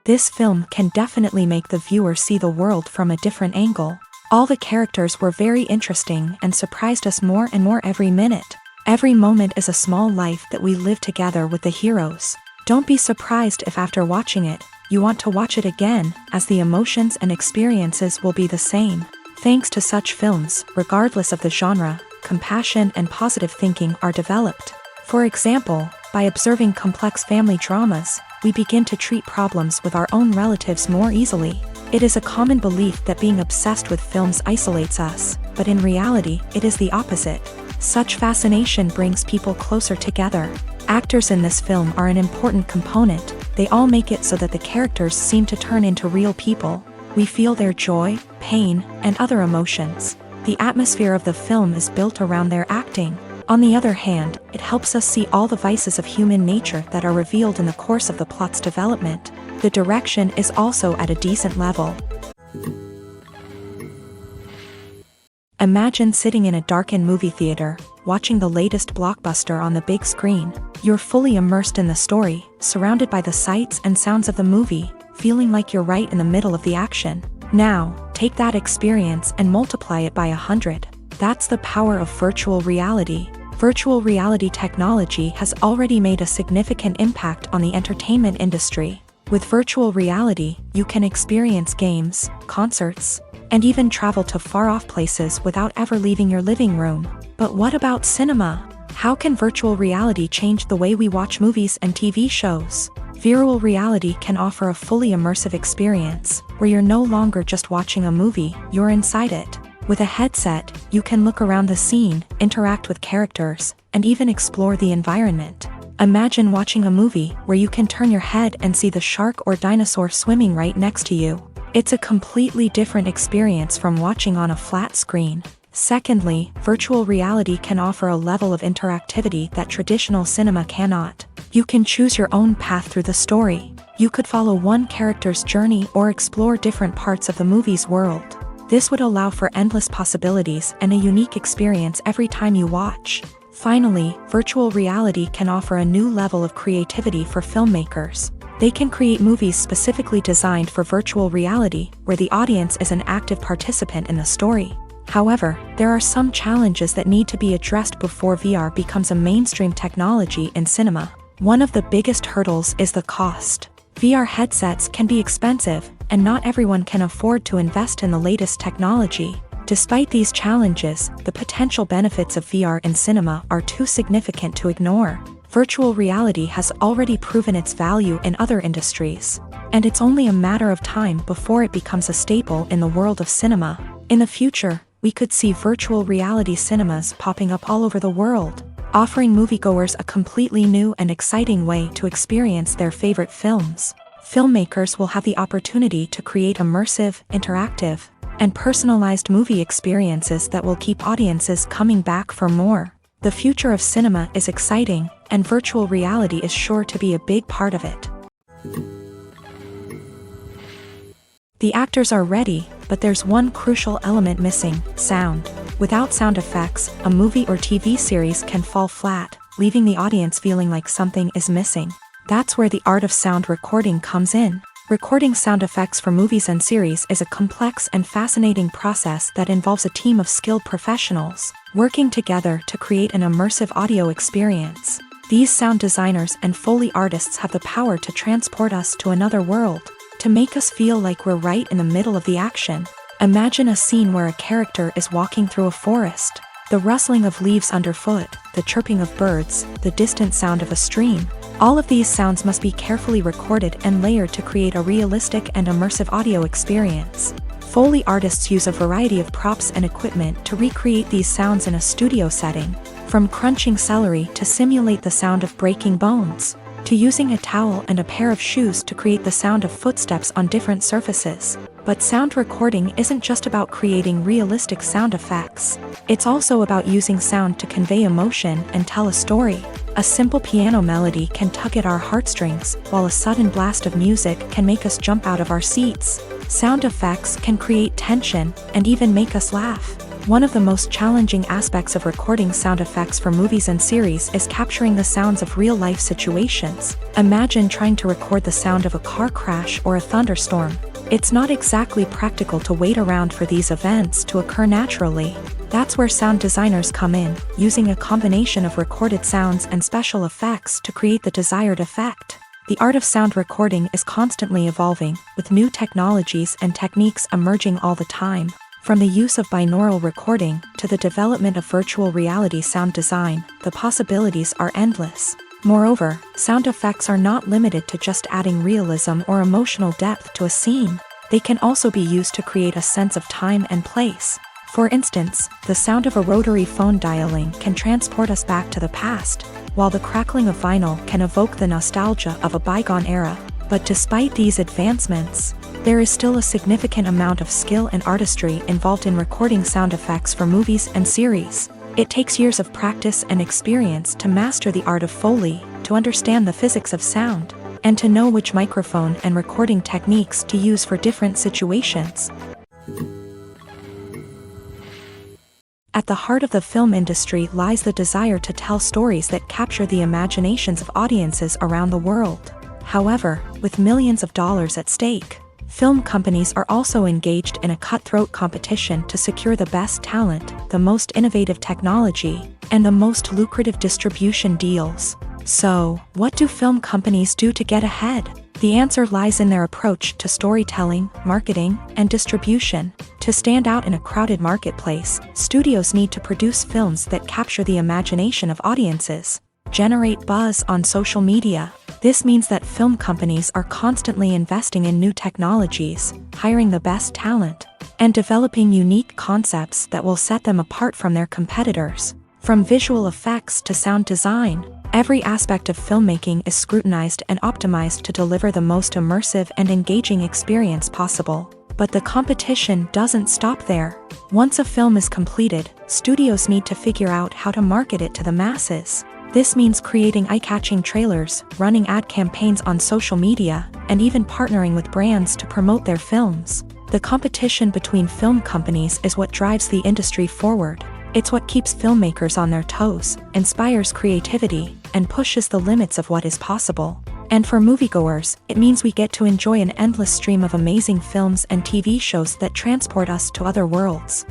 This film can definitely make the viewer see the world from a different angle. All the characters were very interesting and surprised us more and more every minute. Every moment is a small life that we live together with the heroes. Don't be surprised if after watching it, you want to watch it again, as the emotions and experiences will be the same. Thanks to such films, regardless of the genre, compassion and positive thinking are developed. For example, by observing complex family dramas, we begin to treat problems with our own relatives more easily. It is a common belief that being obsessed with films isolates us, but in reality, it is the opposite. Such fascination brings people closer together. Actors in this film are an important component. They all make it so that the characters seem to turn into real people. We feel their joy, pain, and other emotions. The atmosphere of the film is built around their acting. On the other hand, it helps us see all the vices of human nature that are revealed in the course of the plot's development. The direction is also at a decent level. Imagine sitting in a darkened movie theater, watching the latest blockbuster on the big screen. You're fully immersed in the story, surrounded by the sights and sounds of the movie, feeling like you're right in the middle of the action. Now, take that experience and multiply it by 100. That's the power of virtual reality. Virtual reality technology has already made a significant impact on the entertainment industry. With virtual reality, you can experience games, concerts, and even travel to far-off places without ever leaving your living room. But what about cinema? How can virtual reality change the way we watch movies and TV shows? Virtual reality can offer a fully immersive experience, where you're no longer just watching a movie, you're inside it. With a headset, you can look around the scene, interact with characters, and even explore the environment. Imagine watching a movie where you can turn your head and see the shark or dinosaur swimming right next to you. It's a completely different experience from watching on a flat screen. Secondly, virtual reality can offer a level of interactivity that traditional cinema cannot. You can choose your own path through the story. You could follow one character's journey or explore different parts of the movie's world. This would allow for endless possibilities and a unique experience every time you watch. Finally, virtual reality can offer a new level of creativity for filmmakers. They can create movies specifically designed for virtual reality, where the audience is an active participant in the story. However, there are some challenges that need to be addressed before VR becomes a mainstream technology in cinema. One of the biggest hurdles is the cost. VR headsets can be expensive, and not everyone can afford to invest in the latest technology. Despite these challenges, the potential benefits of VR in cinema are too significant to ignore. Virtual reality has already proven its value in other industries, and it's only a matter of time before it becomes a staple in the world of cinema. In the future, we could see virtual reality cinemas popping up all over the world, offering moviegoers a completely new and exciting way to experience their favorite films. Filmmakers will have the opportunity to create immersive, interactive, and personalized movie experiences that will keep audiences coming back for more. The future of cinema is exciting, and virtual reality is sure to be a big part of it. The actors are ready, but there's one crucial element missing: sound. Without sound effects, a movie or TV series can fall flat, leaving the audience feeling like something is missing. That's where the art of sound recording comes in. Recording sound effects for movies and series is a complex and fascinating process that involves a team of skilled professionals working together to create an immersive audio experience. These sound designers and Foley artists have the power to transport us to another world, to make us feel like we're right in the middle of the action. Imagine a scene where a character is walking through a forest. The rustling of leaves underfoot, the chirping of birds, the distant sound of a stream. All of these sounds must be carefully recorded and layered to create a realistic and immersive audio experience. Foley artists use a variety of props and equipment to recreate these sounds in a studio setting, from crunching celery to simulate the sound of breaking bones, to using a towel and a pair of shoes to create the sound of footsteps on different surfaces. But sound recording isn't just about creating realistic sound effects. It's also about using sound to convey emotion and tell a story. A simple piano melody can tug at our heartstrings, while a sudden blast of music can make us jump out of our seats. Sound effects can create tension and even make us laugh. One of the most challenging aspects of recording sound effects for movies and series is capturing the sounds of real-life situations. Imagine trying to record the sound of a car crash or a thunderstorm. It's not exactly practical to wait around for these events to occur naturally. That's where sound designers come in, using a combination of recorded sounds and special effects to create the desired effect. The art of sound recording is constantly evolving, with new technologies and techniques emerging all the time. From the use of binaural recording to the development of virtual reality sound design, the possibilities are endless. Moreover, sound effects are not limited to just adding realism or emotional depth to a scene. They can also be used to create a sense of time and place. For instance, the sound of a rotary phone dialing can transport us back to the past, while the crackling of vinyl can evoke the nostalgia of a bygone era. But despite these advancements, there is still a significant amount of skill and artistry involved in recording sound effects for movies and series. It takes years of practice and experience to master the art of Foley, to understand the physics of sound, and to know which microphone and recording techniques to use for different situations. At the heart of the film industry lies the desire to tell stories that capture the imaginations of audiences around the world. However, with millions of dollars at stake, film companies are also engaged in a cutthroat competition to secure the best talent, the most innovative technology, and the most lucrative distribution deals. So, what do film companies do to get ahead? The answer lies in their approach to storytelling, marketing, and distribution. To stand out in a crowded marketplace, studios need to produce films that capture the imagination of audiences, generate buzz on social media. This means that film companies are constantly investing in new technologies, hiring the best talent, and developing unique concepts that will set them apart from their competitors. From visual effects to sound design, every aspect of filmmaking is scrutinized and optimized to deliver the most immersive and engaging experience possible. But the competition doesn't stop there. Once a film is completed, studios need to figure out how to market it to the masses. This means creating eye-catching trailers, running ad campaigns on social media, and even partnering with brands to promote their films. The competition between film companies is what drives the industry forward. It's what keeps filmmakers on their toes, inspires creativity, and pushes the limits of what is possible. And for moviegoers, it means we get to enjoy an endless stream of amazing films and TV shows that transport us to other worlds.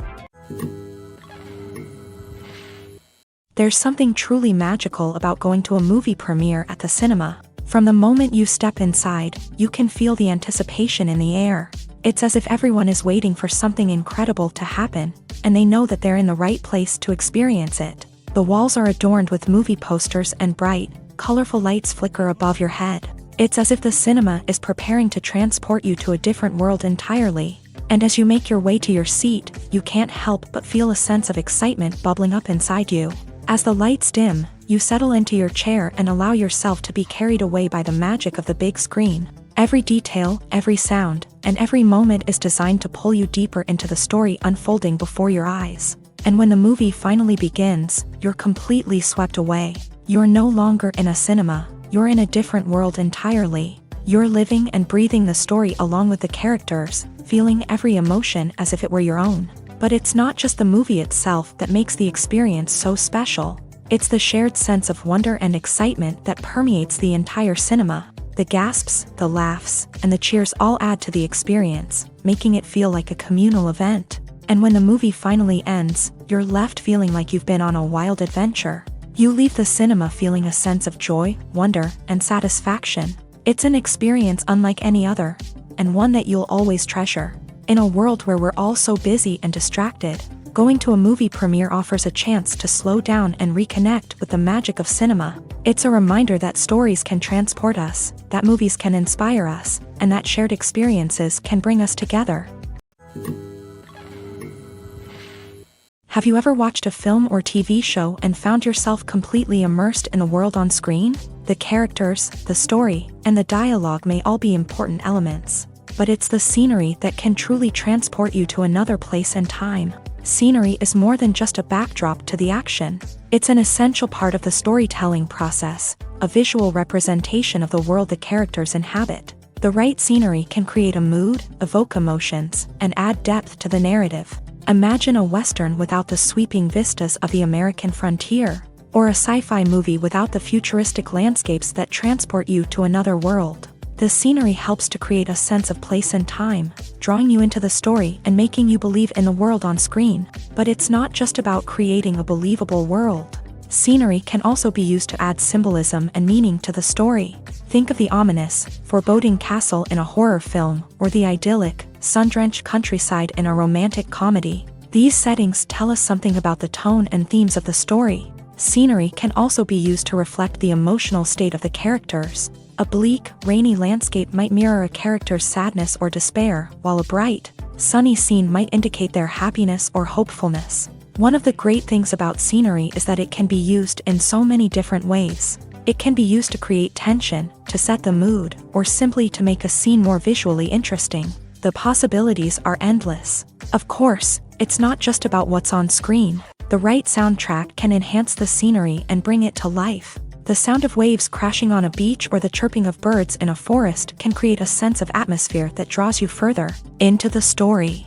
There's something truly magical about going to a movie premiere at the cinema. From the moment you step inside, you can feel the anticipation in the air. It's as if everyone is waiting for something incredible to happen, and they know that they're in the right place to experience it. The walls are adorned with movie posters and bright, colorful lights flicker above your head. It's as if the cinema is preparing to transport you to a different world entirely. And as you make your way to your seat, you can't help but feel a sense of excitement bubbling up inside you. As the lights dim, you settle into your chair and allow yourself to be carried away by the magic of the big screen. Every detail, every sound, and every moment is designed to pull you deeper into the story unfolding before your eyes. And when the movie finally begins, you're completely swept away. You're no longer in a cinema, you're in a different world entirely. You're living and breathing the story along with the characters, feeling every emotion as if it were your own. But it's not just the movie itself that makes the experience so special. It's the shared sense of wonder and excitement that permeates the entire cinema. The gasps, the laughs, and the cheers all add to the experience, making it feel like a communal event. And when the movie finally ends, you're left feeling like you've been on a wild adventure. You leave the cinema feeling a sense of joy, wonder, and satisfaction. It's an experience unlike any other, and one that you'll always treasure. In a world where we're all so busy and distracted, going to a movie premiere offers a chance to slow down and reconnect with the magic of cinema. It's a reminder that stories can transport us, that movies can inspire us, and that shared experiences can bring us together. Have you ever watched a film or TV show and found yourself completely immersed in the world on screen? The characters, the story, and the dialogue may all be important elements, but it's the scenery that can truly transport you to another place and time. Scenery is more than just a backdrop to the action. It's an essential part of the storytelling process, a visual representation of the world the characters inhabit. The right scenery can create a mood, evoke emotions, and add depth to the narrative. Imagine a Western without the sweeping vistas of the American frontier, or a sci-fi movie without the futuristic landscapes that transport you to another world. The scenery helps to create a sense of place and time, drawing you into the story and making you believe in the world on screen. But it's not just about creating a believable world. Scenery can also be used to add symbolism and meaning to the story. Think of the ominous, foreboding castle in a horror film, or the idyllic, sun-drenched countryside in a romantic comedy. These settings tell us something about the tone and themes of the story. Scenery can also be used to reflect the emotional state of the characters. A bleak, rainy landscape might mirror a character's sadness or despair, while a bright, sunny scene might indicate their happiness or hopefulness. One of the great things about scenery is that it can be used in so many different ways. It can be used to create tension, to set the mood, or simply to make a scene more visually interesting. The possibilities are endless. Of course, it's not just about what's on screen. The right soundtrack can enhance the scenery and bring it to life. The sound of waves crashing on a beach or the chirping of birds in a forest can create a sense of atmosphere that draws you further into the story.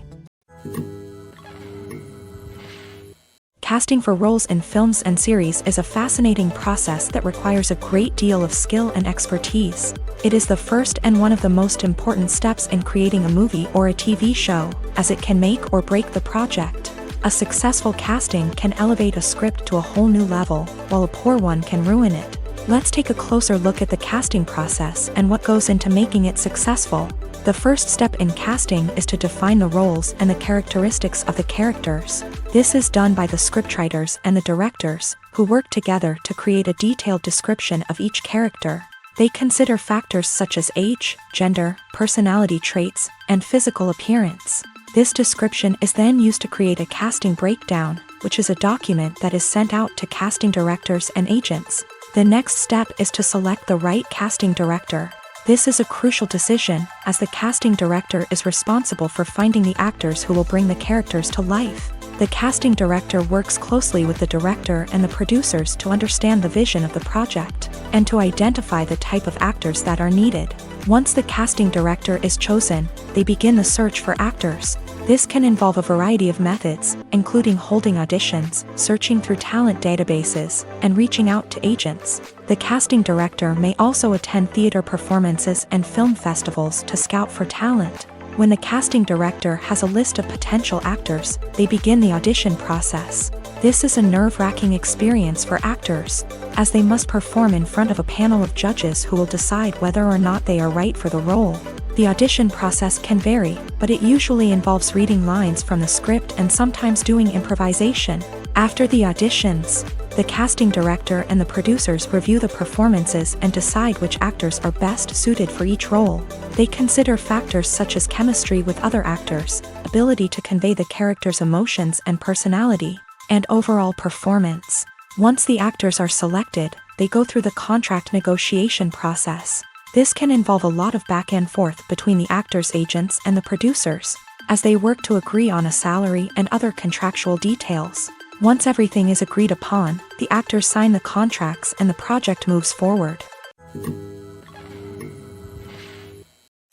Casting for roles in films and series is a fascinating process that requires a great deal of skill and expertise. It is the first and one of the most important steps in creating a movie or a TV show, as it can make or break the project. A successful casting can elevate a script to a whole new level, while a poor one can ruin it. Let's take a closer look at the casting process and what goes into making it successful. The first step in casting is to define the roles and the characteristics of the characters. This is done by the scriptwriters and the directors, who work together to create a detailed description of each character. They consider factors such as age, gender, personality traits, and physical appearance. This description is then used to create a casting breakdown, which is a document that is sent out to casting directors and agents. The next step is to select the right casting director. This is a crucial decision, as the casting director is responsible for finding the actors who will bring the characters to life. The casting director works closely with the director and the producers to understand the vision of the project, and to identify the type of actors that are needed. Once the casting director is chosen, they begin the search for actors. This can involve a variety of methods, including holding auditions, searching through talent databases, and reaching out to agents. The casting director may also attend theater performances and film festivals to scout for talent. When the casting director has a list of potential actors, they begin the audition process. This is a nerve-wracking experience for actors, as they must perform in front of a panel of judges who will decide whether or not they are right for the role. The audition process can vary, but it usually involves reading lines from the script and sometimes doing improvisation. After the auditions, the casting director and the producers review the performances and decide which actors are best suited for each role. They consider factors such as chemistry with other actors, ability to convey the character's emotions and personality, and overall performance. Once the actors are selected, they go through the contract negotiation process. This can involve a lot of back and forth between the actors' agents and the producers, as they work to agree on a salary and other contractual details. Once everything is agreed upon, the actors sign the contracts and the project moves forward.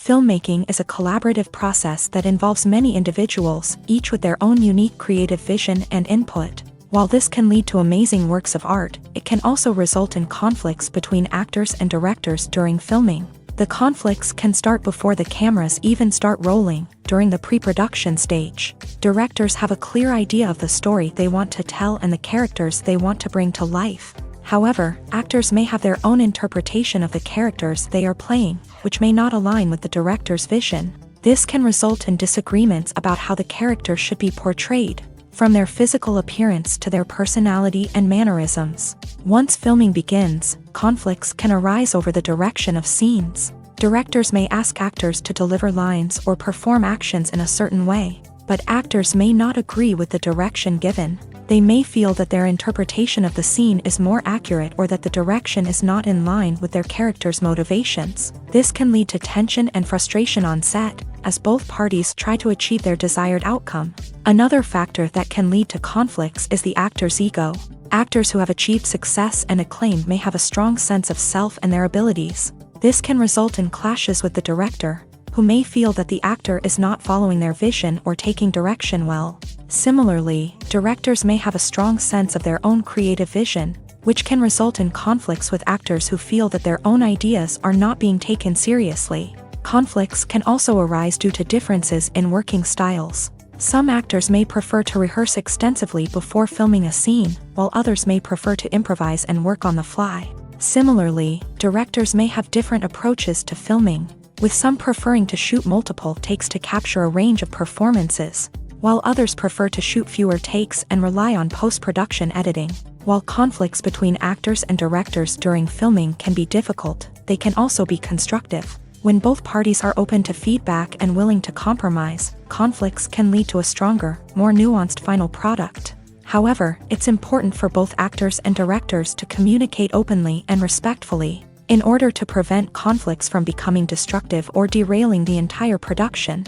Filmmaking is a collaborative process that involves many individuals, each with their own unique creative vision and input. While this can lead to amazing works of art, it can also result in conflicts between actors and directors during filming. The conflicts can start before the cameras even start rolling, during the pre-production stage. Directors have a clear idea of the story they want to tell and the characters they want to bring to life. However, actors may have their own interpretation of the characters they are playing, which may not align with the director's vision. This can result in disagreements about how the character should be portrayed, from their physical appearance to their personality and mannerisms. Once filming begins, conflicts can arise over the direction of scenes. Directors may ask actors to deliver lines or perform actions in a certain way, but actors may not agree with the direction given. They may feel that their interpretation of the scene is more accurate or that the direction is not in line with their character's motivations. This can lead to tension and frustration on set, as both parties try to achieve their desired outcome. Another factor that can lead to conflicts is the actor's ego. Actors who have achieved success and acclaim may have a strong sense of self and their abilities. This can result in clashes with the director, who may feel that the actor is not following their vision or taking direction well. Similarly, directors may have a strong sense of their own creative vision, which can result in conflicts with actors who feel that their own ideas are not being taken seriously. Conflicts can also arise due to differences in working styles. Some actors may prefer to rehearse extensively before filming a scene, while others may prefer to improvise and work on the fly. Similarly, directors may have different approaches to filming, with some preferring to shoot multiple takes to capture a range of performances, while others prefer to shoot fewer takes and rely on post-production editing. While conflicts between actors and directors during filming can be difficult, they can also be constructive. When both parties are open to feedback and willing to compromise, conflicts can lead to a stronger, more nuanced final product. However, it's important for both actors and directors to communicate openly and respectfully, in order to prevent conflicts from becoming destructive or derailing the entire production.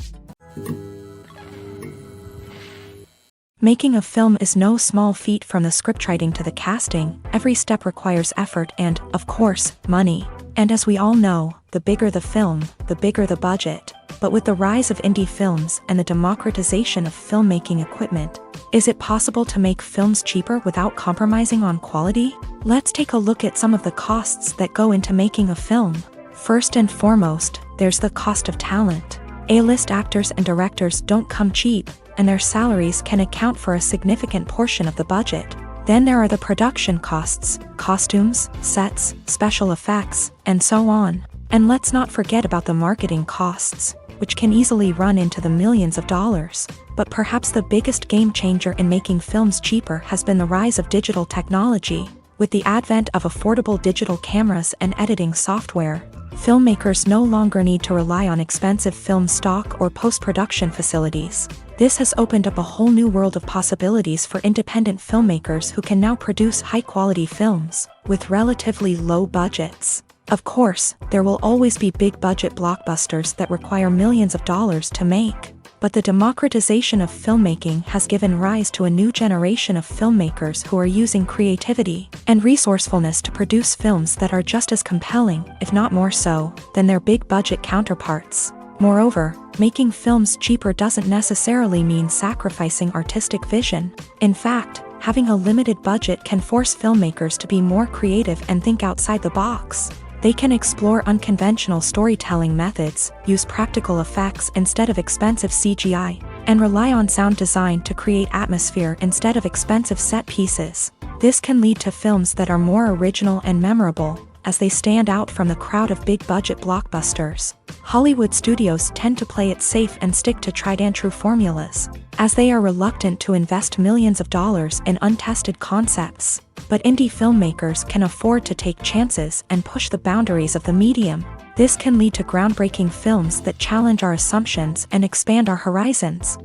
Making a film is no small feat. From the scriptwriting to the casting, every step requires effort and, of course, money. And as we all know, the bigger the film, the bigger the budget. But with the rise of indie films and the democratization of filmmaking equipment, is it possible to make films cheaper without compromising on quality? Let's take a look at some of the costs that go into making a film. First and foremost, there's the cost of talent. A-list actors and directors don't come cheap, and their salaries can account for a significant portion of the budget. Then there are the production costs, costumes, sets, special effects, and so on. And let's not forget about the marketing costs, which can easily run into the millions of dollars. But perhaps the biggest game changer in making films cheaper has been the rise of digital technology. With the advent of affordable digital cameras and editing software, filmmakers no longer need to rely on expensive film stock or post-production facilities. This has opened up a whole new world of possibilities for independent filmmakers who can now produce high-quality films with relatively low budgets. Of course, there will always be big-budget blockbusters that require millions of dollars to make. But the democratization of filmmaking has given rise to a new generation of filmmakers who are using creativity and resourcefulness to produce films that are just as compelling, if not more so, than their big-budget counterparts. Moreover, making films cheaper doesn't necessarily mean sacrificing artistic vision. In fact, having a limited budget can force filmmakers to be more creative and think outside the box. They can explore unconventional storytelling methods, use practical effects instead of expensive CGI, and rely on sound design to create atmosphere instead of expensive set pieces. This can lead to films that are more original and memorable, as they stand out from the crowd of big-budget blockbusters. Hollywood studios tend to play it safe and stick to tried-and-true formulas, as they are reluctant to invest millions of dollars in untested concepts. But indie filmmakers can afford to take chances and push the boundaries of the medium. This can lead to groundbreaking films that challenge our assumptions and expand our horizons.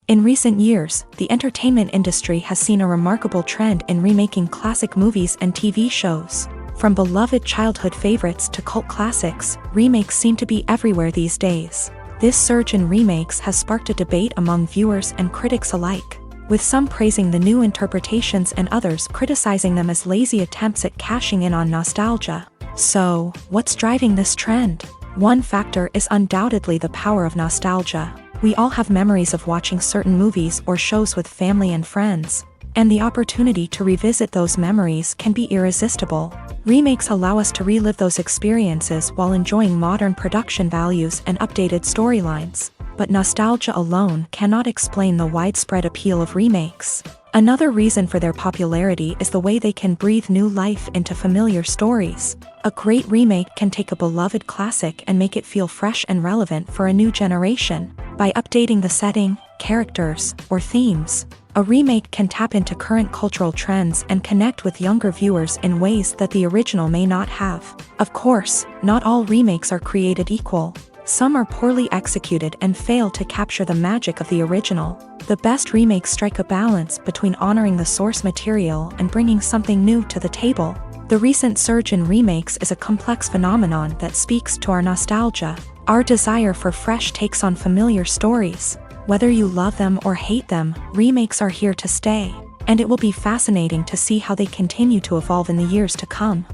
In recent years, the entertainment industry has seen a remarkable trend in remaking classic movies and TV shows. From beloved childhood favorites to cult classics, remakes seem to be everywhere these days. This surge in remakes has sparked a debate among viewers and critics alike, with some praising the new interpretations and others criticizing them as lazy attempts at cashing in on nostalgia. So, what's driving this trend? One factor is undoubtedly the power of nostalgia. We all have memories of watching certain movies or shows with family and friends, and the opportunity to revisit those memories can be irresistible. Remakes allow us to relive those experiences while enjoying modern production values and updated storylines. But nostalgia alone cannot explain the widespread appeal of remakes. Another reason for their popularity is the way they can breathe new life into familiar stories. A great remake can take a beloved classic and make it feel fresh and relevant for a new generation. By updating the setting, characters, or themes, a remake can tap into current cultural trends and connect with younger viewers in ways that the original may not have. Of course, not all remakes are created equal. Some are poorly executed and fail to capture the magic of the original. The best remakes strike a balance between honoring the source material and bringing something new to the table. The recent surge in remakes is a complex phenomenon that speaks to our nostalgia, our desire for fresh takes on familiar stories. Whether you love them or hate them, remakes are here to stay, and it will be fascinating to see how they continue to evolve in the years to come.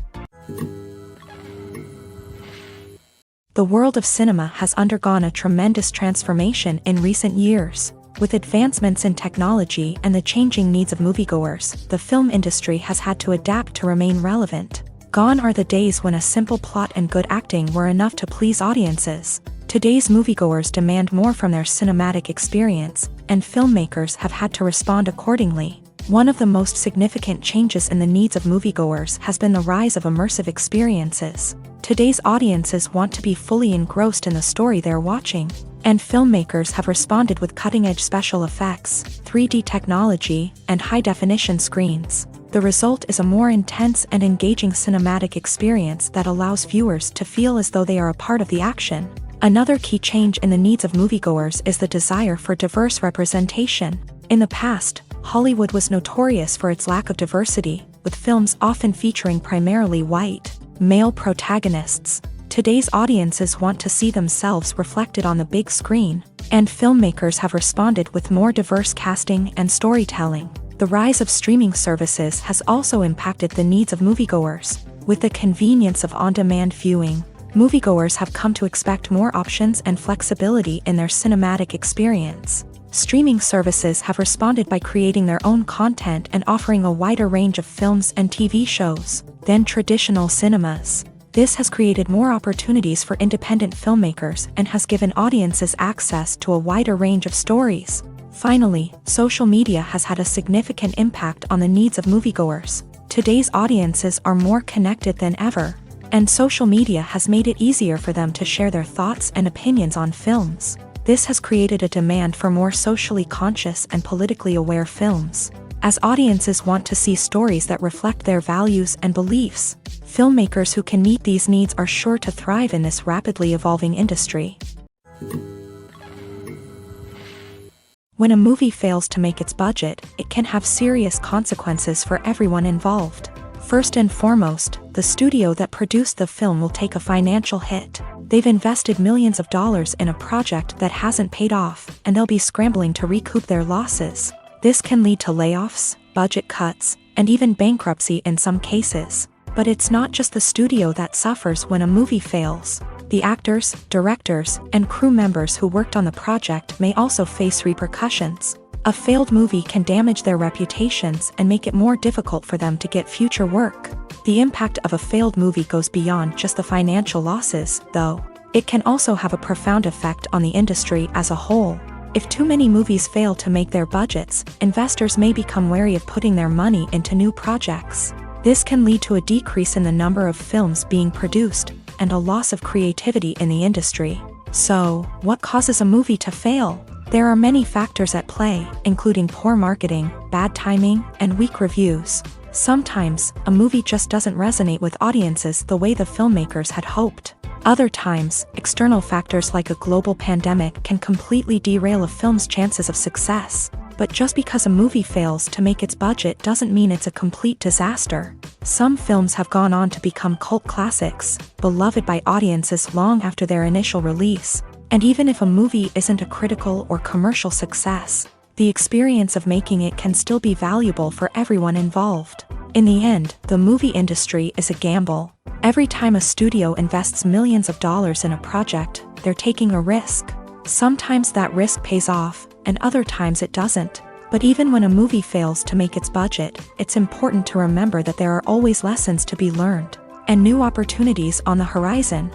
The world of cinema has undergone a tremendous transformation in recent years. With advancements in technology and the changing needs of moviegoers, the film industry has had to adapt to remain relevant. Gone are the days when a simple plot and good acting were enough to please audiences. Today's moviegoers demand more from their cinematic experience, and filmmakers have had to respond accordingly. One of the most significant changes in the needs of moviegoers has been the rise of immersive experiences. Today's audiences want to be fully engrossed in the story they're watching, and filmmakers have responded with cutting-edge special effects, 3D technology, and high-definition screens. The result is a more intense and engaging cinematic experience that allows viewers to feel as though they are a part of the action. Another key change in the needs of moviegoers is the desire for diverse representation. In the past, Hollywood was notorious for its lack of diversity, with films often featuring primarily white, male protagonists. Today's audiences want to see themselves reflected on the big screen, and filmmakers have responded with more diverse casting and storytelling. The rise of streaming services has also impacted the needs of moviegoers. With the convenience of on-demand viewing, moviegoers have come to expect more options and flexibility in their cinematic experience. Streaming services have responded by creating their own content and offering a wider range of films and TV shows than traditional cinemas. This has created more opportunities for independent filmmakers and has given audiences access to a wider range of stories. Finally, social media has had a significant impact on the needs of moviegoers. Today's audiences are more connected than ever, and social media has made it easier for them to share their thoughts and opinions on films. This has created a demand for more socially conscious and politically aware films. As audiences want to see stories that reflect their values and beliefs, filmmakers who can meet these needs are sure to thrive in this rapidly evolving industry. When a movie fails to make its budget, it can have serious consequences for everyone involved. First and foremost, the studio that produced the film will take a financial hit. They've invested millions of dollars in a project that hasn't paid off, and they'll be scrambling to recoup their losses. This can lead to layoffs, budget cuts, and even bankruptcy in some cases. But it's not just the studio that suffers when a movie fails. The actors, directors, and crew members who worked on the project may also face repercussions. A failed movie can damage their reputations and make it more difficult for them to get future work. The impact of a failed movie goes beyond just the financial losses, though. It can also have a profound effect on the industry as a whole. If too many movies fail to make their budgets, investors may become wary of putting their money into new projects. This can lead to a decrease in the number of films being produced, and a loss of creativity in the industry. So, what causes a movie to fail? There are many factors at play, including poor marketing, bad timing, and weak reviews. Sometimes, a movie just doesn't resonate with audiences the way the filmmakers had hoped. Other times, external factors like a global pandemic can completely derail a film's chances of success. But just because a movie fails to make its budget doesn't mean it's a complete disaster. Some films have gone on to become cult classics, beloved by audiences long after their initial release. And even if a movie isn't a critical or commercial success, the experience of making it can still be valuable for everyone involved. In the end, the movie industry is a gamble. Every time a studio invests millions of dollars in a project, they're taking a risk. Sometimes that risk pays off, and other times it doesn't. But even when a movie fails to make its budget, it's important to remember that there are always lessons to be learned, and new opportunities on the horizon.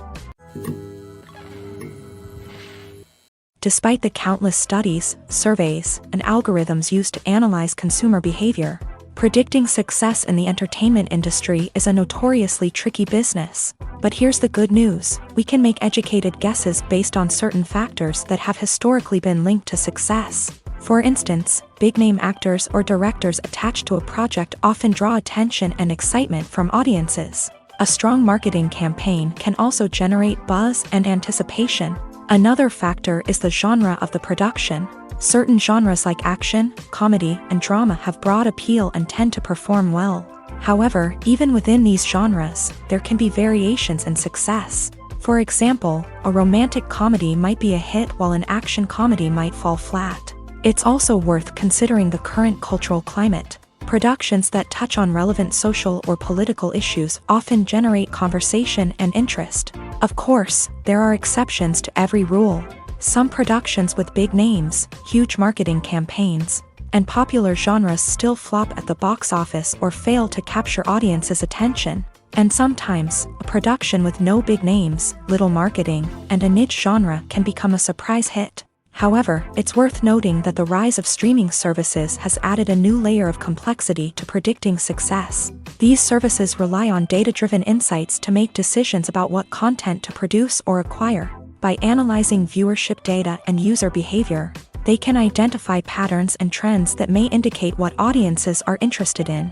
Despite the countless studies, surveys, and algorithms used to analyze consumer behavior, predicting success in the entertainment industry is a notoriously tricky business. But here's the good news: we can make educated guesses based on certain factors that have historically been linked to success. For instance, big-name actors or directors attached to a project often draw attention and excitement from audiences. A strong marketing campaign can also generate buzz and anticipation. Another factor is the genre of the production. Certain genres like action, comedy, and drama have broad appeal and tend to perform well. However, even within these genres, there can be variations in success. For example, a romantic comedy might be a hit while an action comedy might fall flat. It's also worth considering the current cultural climate. Productions that touch on relevant social or political issues often generate conversation and interest. Of course, there are exceptions to every rule. Some productions with big names, huge marketing campaigns, and popular genres still flop at the box office or fail to capture audiences' attention. And sometimes, a production with no big names, little marketing, and a niche genre can become a surprise hit. However, it's worth noting that the rise of streaming services has added a new layer of complexity to predicting success. These services rely on data-driven insights to make decisions about what content to produce or acquire. By analyzing viewership data and user behavior, they can identify patterns and trends that may indicate what audiences are interested in.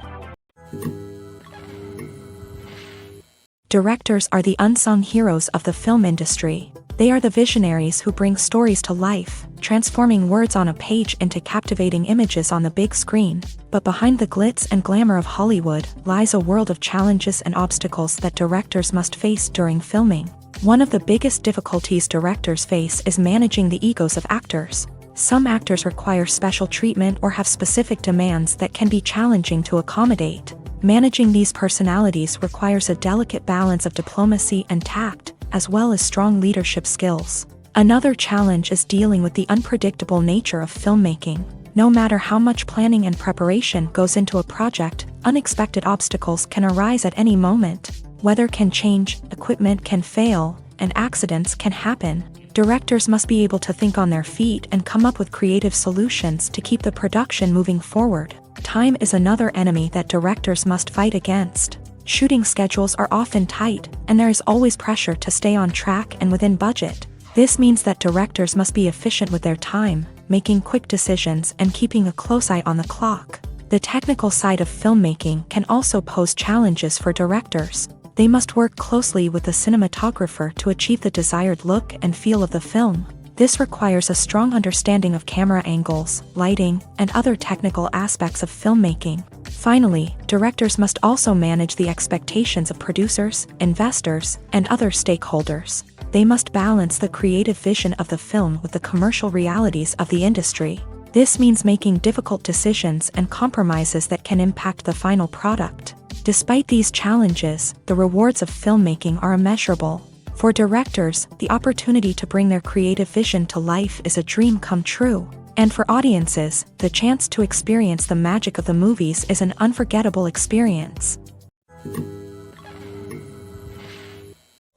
Directors are the unsung heroes of the film industry. They are the visionaries who bring stories to life, transforming words on a page into captivating images on the big screen. But behind the glitz and glamour of Hollywood lies a world of challenges and obstacles that directors must face during filming. One of the biggest difficulties directors face is managing the egos of actors. Some actors require special treatment or have specific demands that can be challenging to accommodate. Managing these personalities requires a delicate balance of diplomacy and tact, as well as strong leadership skills. Another challenge is dealing with the unpredictable nature of filmmaking. No matter how much planning and preparation goes into a project, unexpected obstacles can arise at any moment. Weather can change, equipment can fail, and accidents can happen. Directors must be able to think on their feet and come up with creative solutions to keep the production moving forward. Time is another enemy that directors must fight against. Shooting schedules are often tight, and there is always pressure to stay on track and within budget. This means that directors must be efficient with their time, making quick decisions and keeping a close eye on the clock. The technical side of filmmaking can also pose challenges for directors. They must work closely with the cinematographer to achieve the desired look and feel of the film. This requires a strong understanding of camera angles, lighting, and other technical aspects of filmmaking. Finally, directors must also manage the expectations of producers, investors, and other stakeholders. They must balance the creative vision of the film with the commercial realities of the industry. This means making difficult decisions and compromises that can impact the final product. Despite these challenges, the rewards of filmmaking are immeasurable. For directors, the opportunity to bring their creative vision to life is a dream come true. And for audiences, the chance to experience the magic of the movies is an unforgettable experience.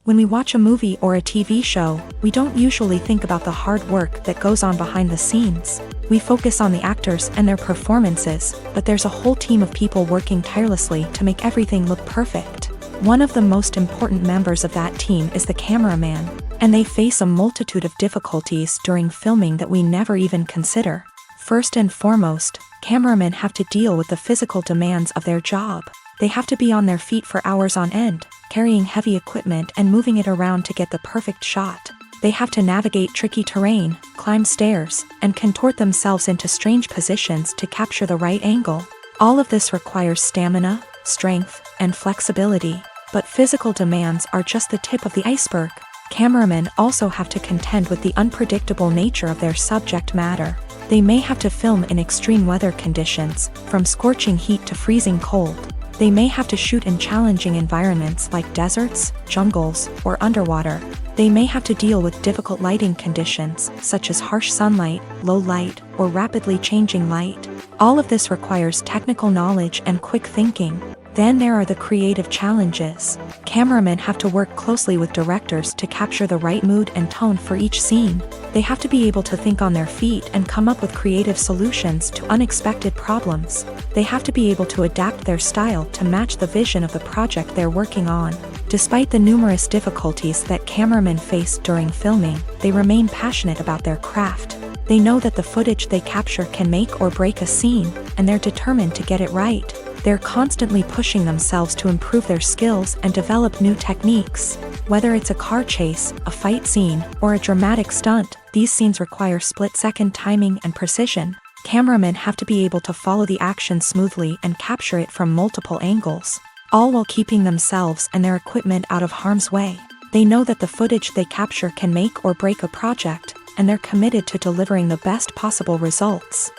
When we watch a movie or a TV show, we don't usually think about the hard work that goes on behind the scenes. We focus on the actors and their performances, but there's a whole team of people working tirelessly to make everything look perfect. One of the most important members of that team is the cameraman, and they face a multitude of difficulties during filming that we never even consider. First and foremost, cameramen have to deal with the physical demands of their job. They have to be on their feet for hours on end, carrying heavy equipment and moving it around to get the perfect shot. They have to navigate tricky terrain, climb stairs, and contort themselves into strange positions to capture the right angle. All of this requires stamina, strength, and flexibility. But physical demands are just the tip of the iceberg. Cameramen also have to contend with the unpredictable nature of their subject matter. They may have to film in extreme weather conditions, from scorching heat to freezing cold. They may have to shoot in challenging environments like deserts, jungles, or underwater. They may have to deal with difficult lighting conditions, such as harsh sunlight, low light, or rapidly changing light. All of this requires technical knowledge and quick thinking. Then there are the creative challenges. Cameramen have to work closely with directors to capture the right mood and tone for each scene. They have to be able to think on their feet and come up with creative solutions to unexpected problems. They have to be able to adapt their style to match the vision of the project they're working on. Despite the numerous difficulties that cameramen face during filming, they remain passionate about their craft. They know that the footage they capture can make or break a scene, and they're determined to get it right. They're constantly pushing themselves to improve their skills and develop new techniques. Whether it's a car chase, a fight scene, or a dramatic stunt, these scenes require split-second timing and precision. Cameramen have to be able to follow the action smoothly and capture it from multiple angles, all while keeping themselves and their equipment out of harm's way. They know that the footage they capture can make or break a project, and they're committed to delivering the best possible results.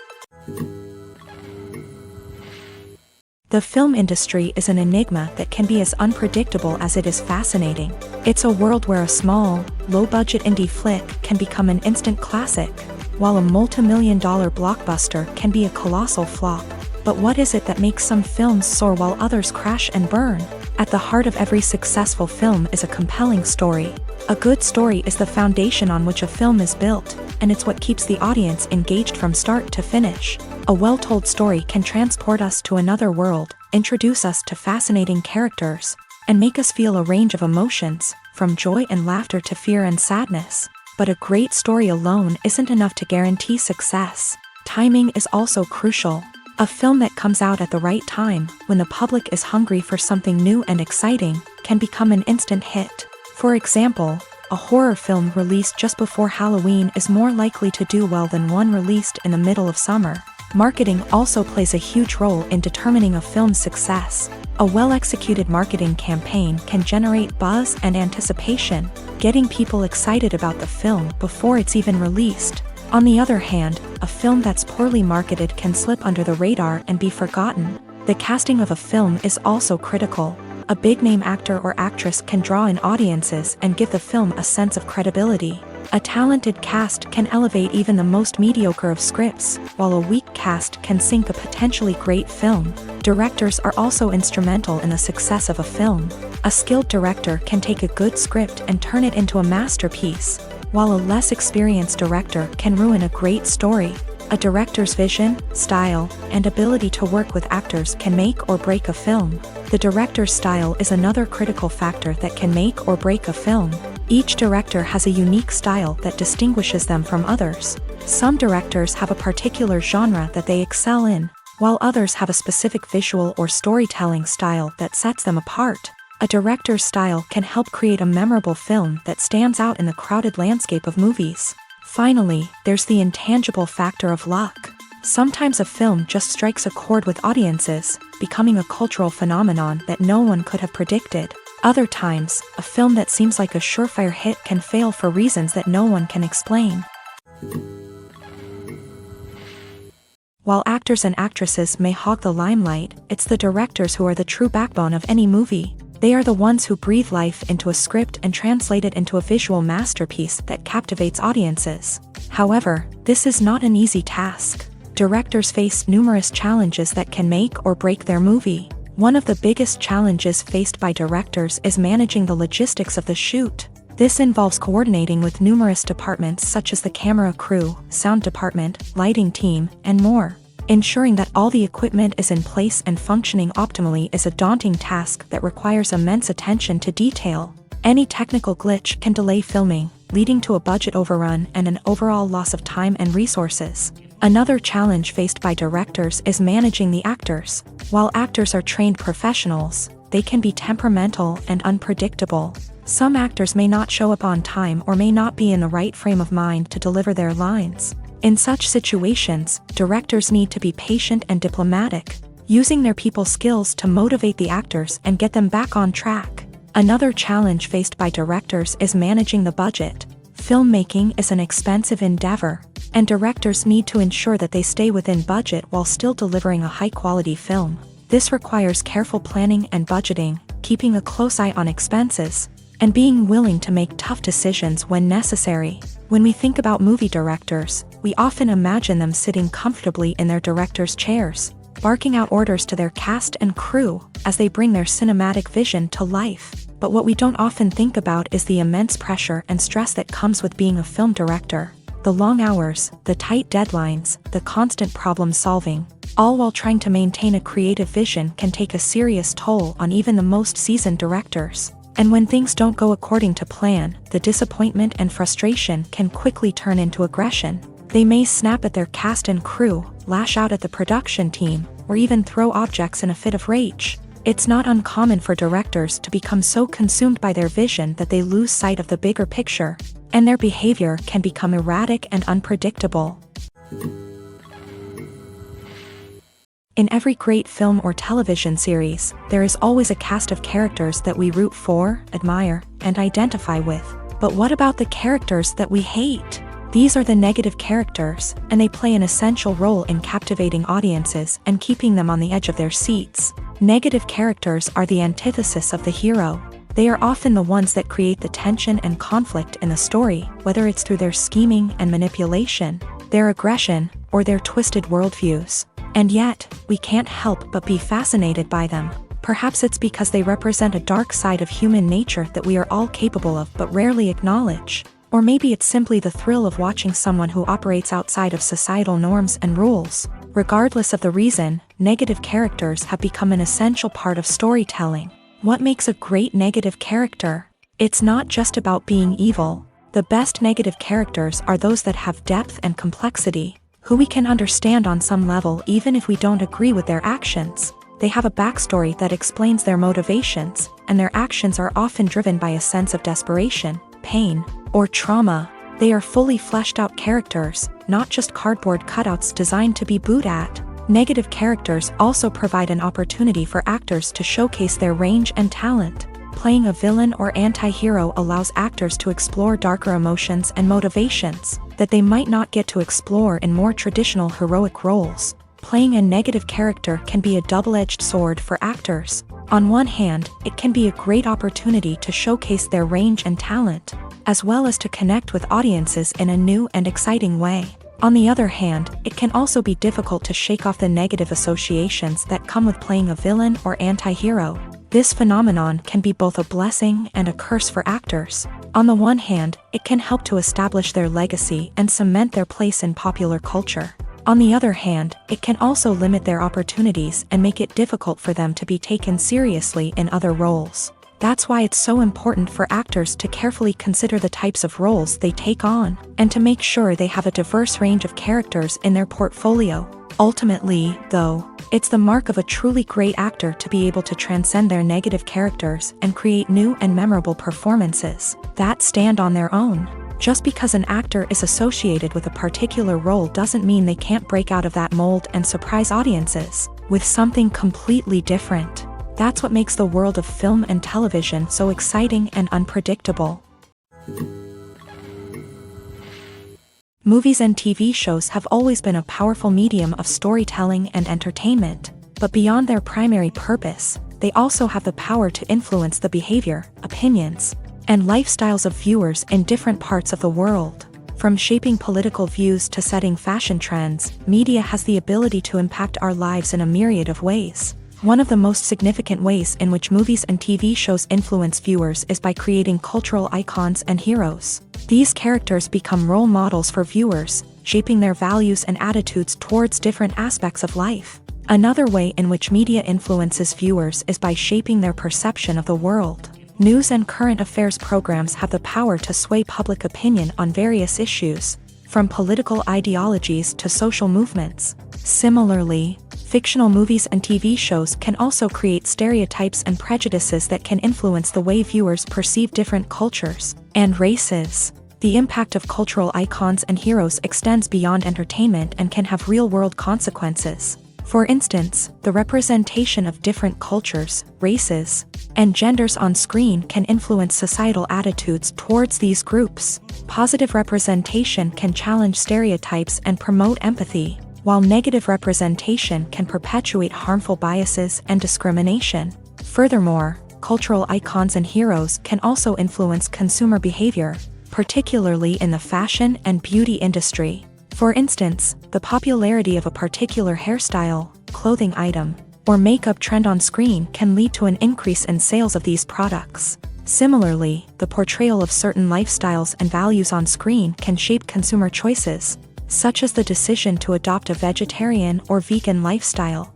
The film industry is an enigma that can be as unpredictable as it is fascinating. It's a world where a small, low-budget indie flick can become an instant classic, while a multi-million-dollar blockbuster can be a colossal flop. But what is it that makes some films soar while others crash and burn? At the heart of every successful film is a compelling story. A good story is the foundation on which a film is built, and it's what keeps the audience engaged from start to finish. A well-told story can transport us to another world, introduce us to fascinating characters, and make us feel a range of emotions, from joy and laughter to fear and sadness. But a great story alone isn't enough to guarantee success. Timing is also crucial. A film that comes out at the right time, when the public is hungry for something new and exciting, can become an instant hit. For example, a horror film released just before Halloween is more likely to do well than one released in the middle of summer. Marketing also plays a huge role in determining a film's success. A well-executed marketing campaign can generate buzz and anticipation, getting people excited about the film before it's even released. On the other hand, a film that's poorly marketed can slip under the radar and be forgotten. The casting of a film is also critical. A big-name actor or actress can draw in audiences and give the film a sense of credibility. A talented cast can elevate even the most mediocre of scripts, while a weak cast can sink a potentially great film. Directors are also instrumental in the success of a film. A skilled director can take a good script and turn it into a masterpiece, while a less experienced director can ruin a great story. A director's vision, style, and ability to work with actors can make or break a film. The director's style is another critical factor that can make or break a film. Each director has a unique style that distinguishes them from others. Some directors have a particular genre that they excel in, while others have a specific visual or storytelling style that sets them apart. A director's style can help create a memorable film that stands out in the crowded landscape of movies. Finally, there's the intangible factor of luck. Sometimes a film just strikes a chord with audiences, becoming a cultural phenomenon that no one could have predicted. Other times, a film that seems like a surefire hit can fail for reasons that no one can explain. While actors and actresses may hog the limelight, it's the directors who are the true backbone of any movie. They are the ones who breathe life into a script and translate it into a visual masterpiece that captivates audiences. However, this is not an easy task. Directors face numerous challenges that can make or break their movie. One of the biggest challenges faced by directors is managing the logistics of the shoot. This involves coordinating with numerous departments such as the camera crew, sound department, lighting team, and more. Ensuring that all the equipment is in place and functioning optimally is a daunting task that requires immense attention to detail. Any technical glitch can delay filming, leading to a budget overrun and an overall loss of time and resources. Another challenge faced by directors is managing the actors. While actors are trained professionals, they can be temperamental and unpredictable. Some actors may not show up on time or may not be in the right frame of mind to deliver their lines. In such situations, directors need to be patient and diplomatic, using their people skills to motivate the actors and get them back on track. Another challenge faced by directors is managing the budget. Filmmaking is an expensive endeavor, and directors need to ensure that they stay within budget while still delivering a high-quality film. This requires careful planning and budgeting, keeping a close eye on expenses, and being willing to make tough decisions when necessary. When we think about movie directors, we often imagine them sitting comfortably in their director's chairs, barking out orders to their cast and crew as they bring their cinematic vision to life. But what we don't often think about is the immense pressure and stress that comes with being a film director. The long hours, the tight deadlines, the constant problem solving, all while trying to maintain a creative vision can take a serious toll on even the most seasoned directors. And when things don't go according to plan, the disappointment and frustration can quickly turn into aggression. They may snap at their cast and crew, lash out at the production team, or even throw objects in a fit of rage. It's not uncommon for directors to become so consumed by their vision that they lose sight of the bigger picture, and their behavior can become erratic and unpredictable. In every great film or television series, there is always a cast of characters that we root for, admire, and identify with. But what about the characters that we hate? These are the negative characters, and they play an essential role in captivating audiences and keeping them on the edge of their seats. Negative characters are the antithesis of the hero. They are often the ones that create the tension and conflict in the story, whether it's through their scheming and manipulation, their aggression, or their twisted worldviews. And yet, we can't help but be fascinated by them. Perhaps it's because they represent a dark side of human nature that we are all capable of but rarely acknowledge. Or maybe it's simply the thrill of watching someone who operates outside of societal norms and rules. Regardless of the reason, negative characters have become an essential part of storytelling. What makes a great negative character? It's not just about being evil. The best negative characters are those that have depth and complexity, who we can understand on some level even if we don't agree with their actions. They have a backstory that explains their motivations, and their actions are often driven by a sense of desperation, pain, or trauma. They are fully fleshed out characters, not just cardboard cutouts designed to be booed at. Negative characters also provide an opportunity for actors to showcase their range and talent. Playing a villain or anti-hero allows actors to explore darker emotions and motivations that they might not get to explore in more traditional heroic roles. Playing a negative character can be a double-edged sword for actors. On one hand, it can be a great opportunity to showcase their range and talent, as well as to connect with audiences in a new and exciting way. On the other hand, it can also be difficult to shake off the negative associations that come with playing a villain or anti-hero. This phenomenon can be both a blessing and a curse for actors. On the one hand, it can help to establish their legacy and cement their place in popular culture. On the other hand, it can also limit their opportunities and make it difficult for them to be taken seriously in other roles. That's why it's so important for actors to carefully consider the types of roles they take on, and to make sure they have a diverse range of characters in their portfolio. Ultimately, though, it's the mark of a truly great actor to be able to transcend their negative characters and create new and memorable performances that stand on their own. Just because an actor is associated with a particular role doesn't mean they can't break out of that mold and surprise audiences with something completely different. That's what makes the world of film and television so exciting and unpredictable. Movies and TV shows have always been a powerful medium of storytelling and entertainment, but beyond their primary purpose, they also have the power to influence the behavior, opinions, and lifestyles of viewers in different parts of the world. From shaping political views to setting fashion trends, media has the ability to impact our lives in a myriad of ways. One of the most significant ways in which movies and TV shows influence viewers is by creating cultural icons and heroes. These characters become role models for viewers, shaping their values and attitudes towards different aspects of life. Another way in which media influences viewers is by shaping their perception of the world. News and current affairs programs have the power to sway public opinion on various issues, from political ideologies to social movements. Similarly, fictional movies and TV shows can also create stereotypes and prejudices that can influence the way viewers perceive different cultures and races. The impact of cultural icons and heroes extends beyond entertainment and can have real-world consequences. For instance, the representation of different cultures, races, and genders on screen can influence societal attitudes towards these groups. Positive representation can challenge stereotypes and promote empathy, while negative representation can perpetuate harmful biases and discrimination. Furthermore, cultural icons and heroes can also influence consumer behavior, particularly in the fashion and beauty industry. For instance, the popularity of a particular hairstyle, clothing item, or makeup trend on screen can lead to an increase in sales of these products. Similarly, the portrayal of certain lifestyles and values on screen can shape consumer choices, such as the decision to adopt a vegetarian or vegan lifestyle.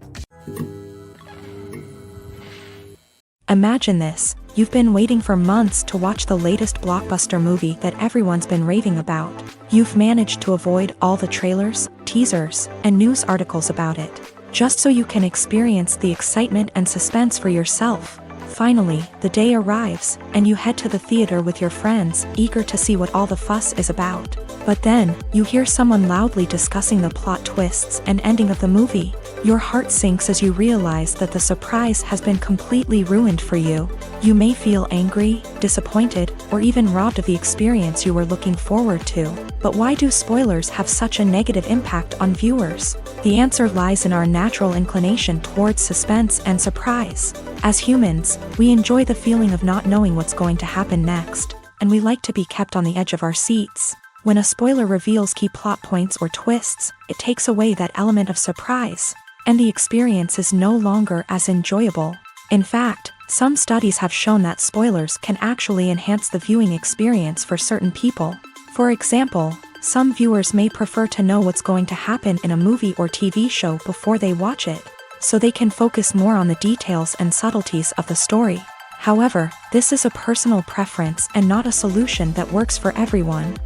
Imagine this: you've been waiting for months to watch the latest blockbuster movie that everyone's been raving about. You've managed to avoid all the trailers, teasers, and news articles about it, just so you can experience the excitement and suspense for yourself. Finally, the day arrives, and you head to the theater with your friends, eager to see what all the fuss is about. But then, you hear someone loudly discussing the plot twists and ending of the movie. Your heart sinks as you realize that the surprise has been completely ruined for you. You may feel angry, disappointed, or even robbed of the experience you were looking forward to. But why do spoilers have such a negative impact on viewers? The answer lies in our natural inclination towards suspense and surprise. As humans, we enjoy the feeling of not knowing what's going to happen next, and we like to be kept on the edge of our seats. When a spoiler reveals key plot points or twists, it takes away that element of surprise, and the experience is no longer as enjoyable. In fact, some studies have shown that spoilers can actually enhance the viewing experience for certain people. For example, some viewers may prefer to know what's going to happen in a movie or TV show before they watch it, so they can focus more on the details and subtleties of the story. However, this is a personal preference and not a solution that works for everyone.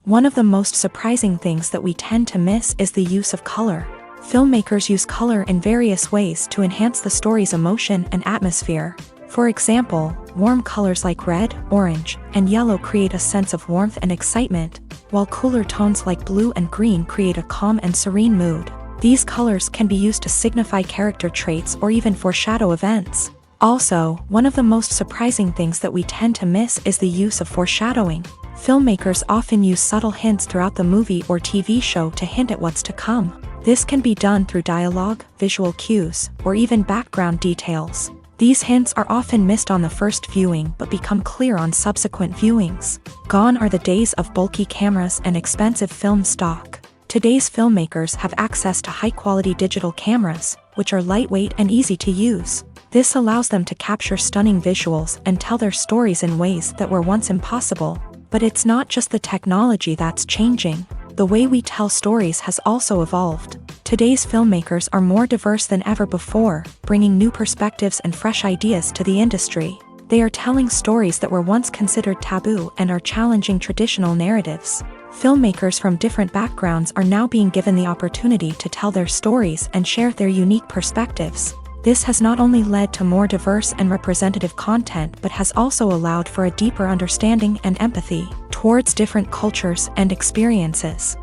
One of the most surprising things that we tend to miss is the use of color. Filmmakers use color in various ways to enhance the story's emotion and atmosphere. For example, warm colors like red, orange, and yellow create a sense of warmth and excitement, while cooler tones like blue and green create a calm and serene mood. These colors can be used to signify character traits or even foreshadow events. Also, one of the most surprising things that we tend to miss is the use of foreshadowing. Filmmakers often use subtle hints throughout the movie or TV show to hint at what's to come. This can be done through dialogue, visual cues, or even background details. These hints are often missed on the first viewing but become clear on subsequent viewings. Gone are the days of bulky cameras and expensive film stock. Today's filmmakers have access to high-quality digital cameras, which are lightweight and easy to use. This allows them to capture stunning visuals and tell their stories in ways that were once impossible. But it's not just the technology that's changing. The way we tell stories has also evolved. Today's filmmakers are more diverse than ever before, bringing new perspectives and fresh ideas to the industry. They are telling stories that were once considered taboo and are challenging traditional narratives. Filmmakers from different backgrounds are now being given the opportunity to tell their stories and share their unique perspectives. This has not only led to more diverse and representative content but has also allowed for a deeper understanding and empathy towards different cultures and experiences.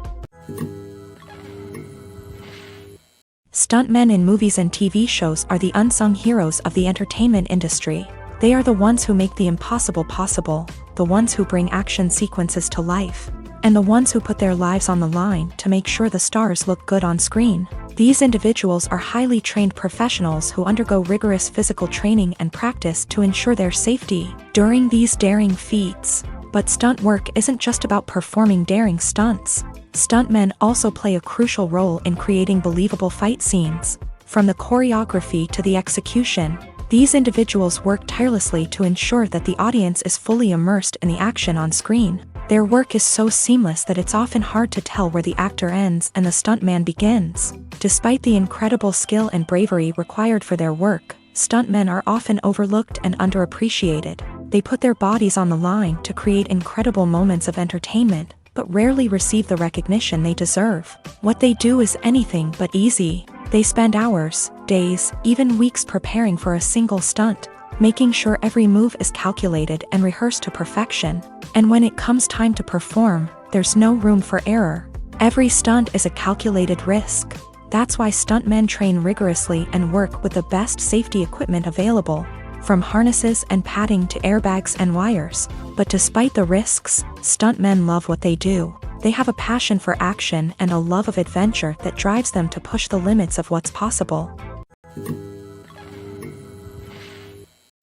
Stuntmen in movies and TV shows are the unsung heroes of the entertainment industry. They are the ones who make the impossible possible, the ones who bring action sequences to life, and the ones who put their lives on the line to make sure the stars look good on screen. These individuals are highly trained professionals who undergo rigorous physical training and practice to ensure their safety during these daring feats. But stunt work isn't just about performing daring stunts. Stuntmen also play a crucial role in creating believable fight scenes. From the choreography to the execution, these individuals work tirelessly to ensure that the audience is fully immersed in the action on screen. Their work is so seamless that it's often hard to tell where the actor ends and the stuntman begins. Despite the incredible skill and bravery required for their work, stuntmen are often overlooked and underappreciated. They put their bodies on the line to create incredible moments of entertainment, but rarely receive the recognition they deserve. What they do is anything but easy. They spend hours, days, even weeks preparing for a single stunt, making sure every move is calculated and rehearsed to perfection. And when it comes time to perform, there's no room for error. Every stunt is a calculated risk. That's why stuntmen train rigorously and work with the best safety equipment available, from harnesses and padding to airbags and wires. But despite the risks, stuntmen love what they do. They have a passion for action and a love of adventure that drives them to push the limits of what's possible.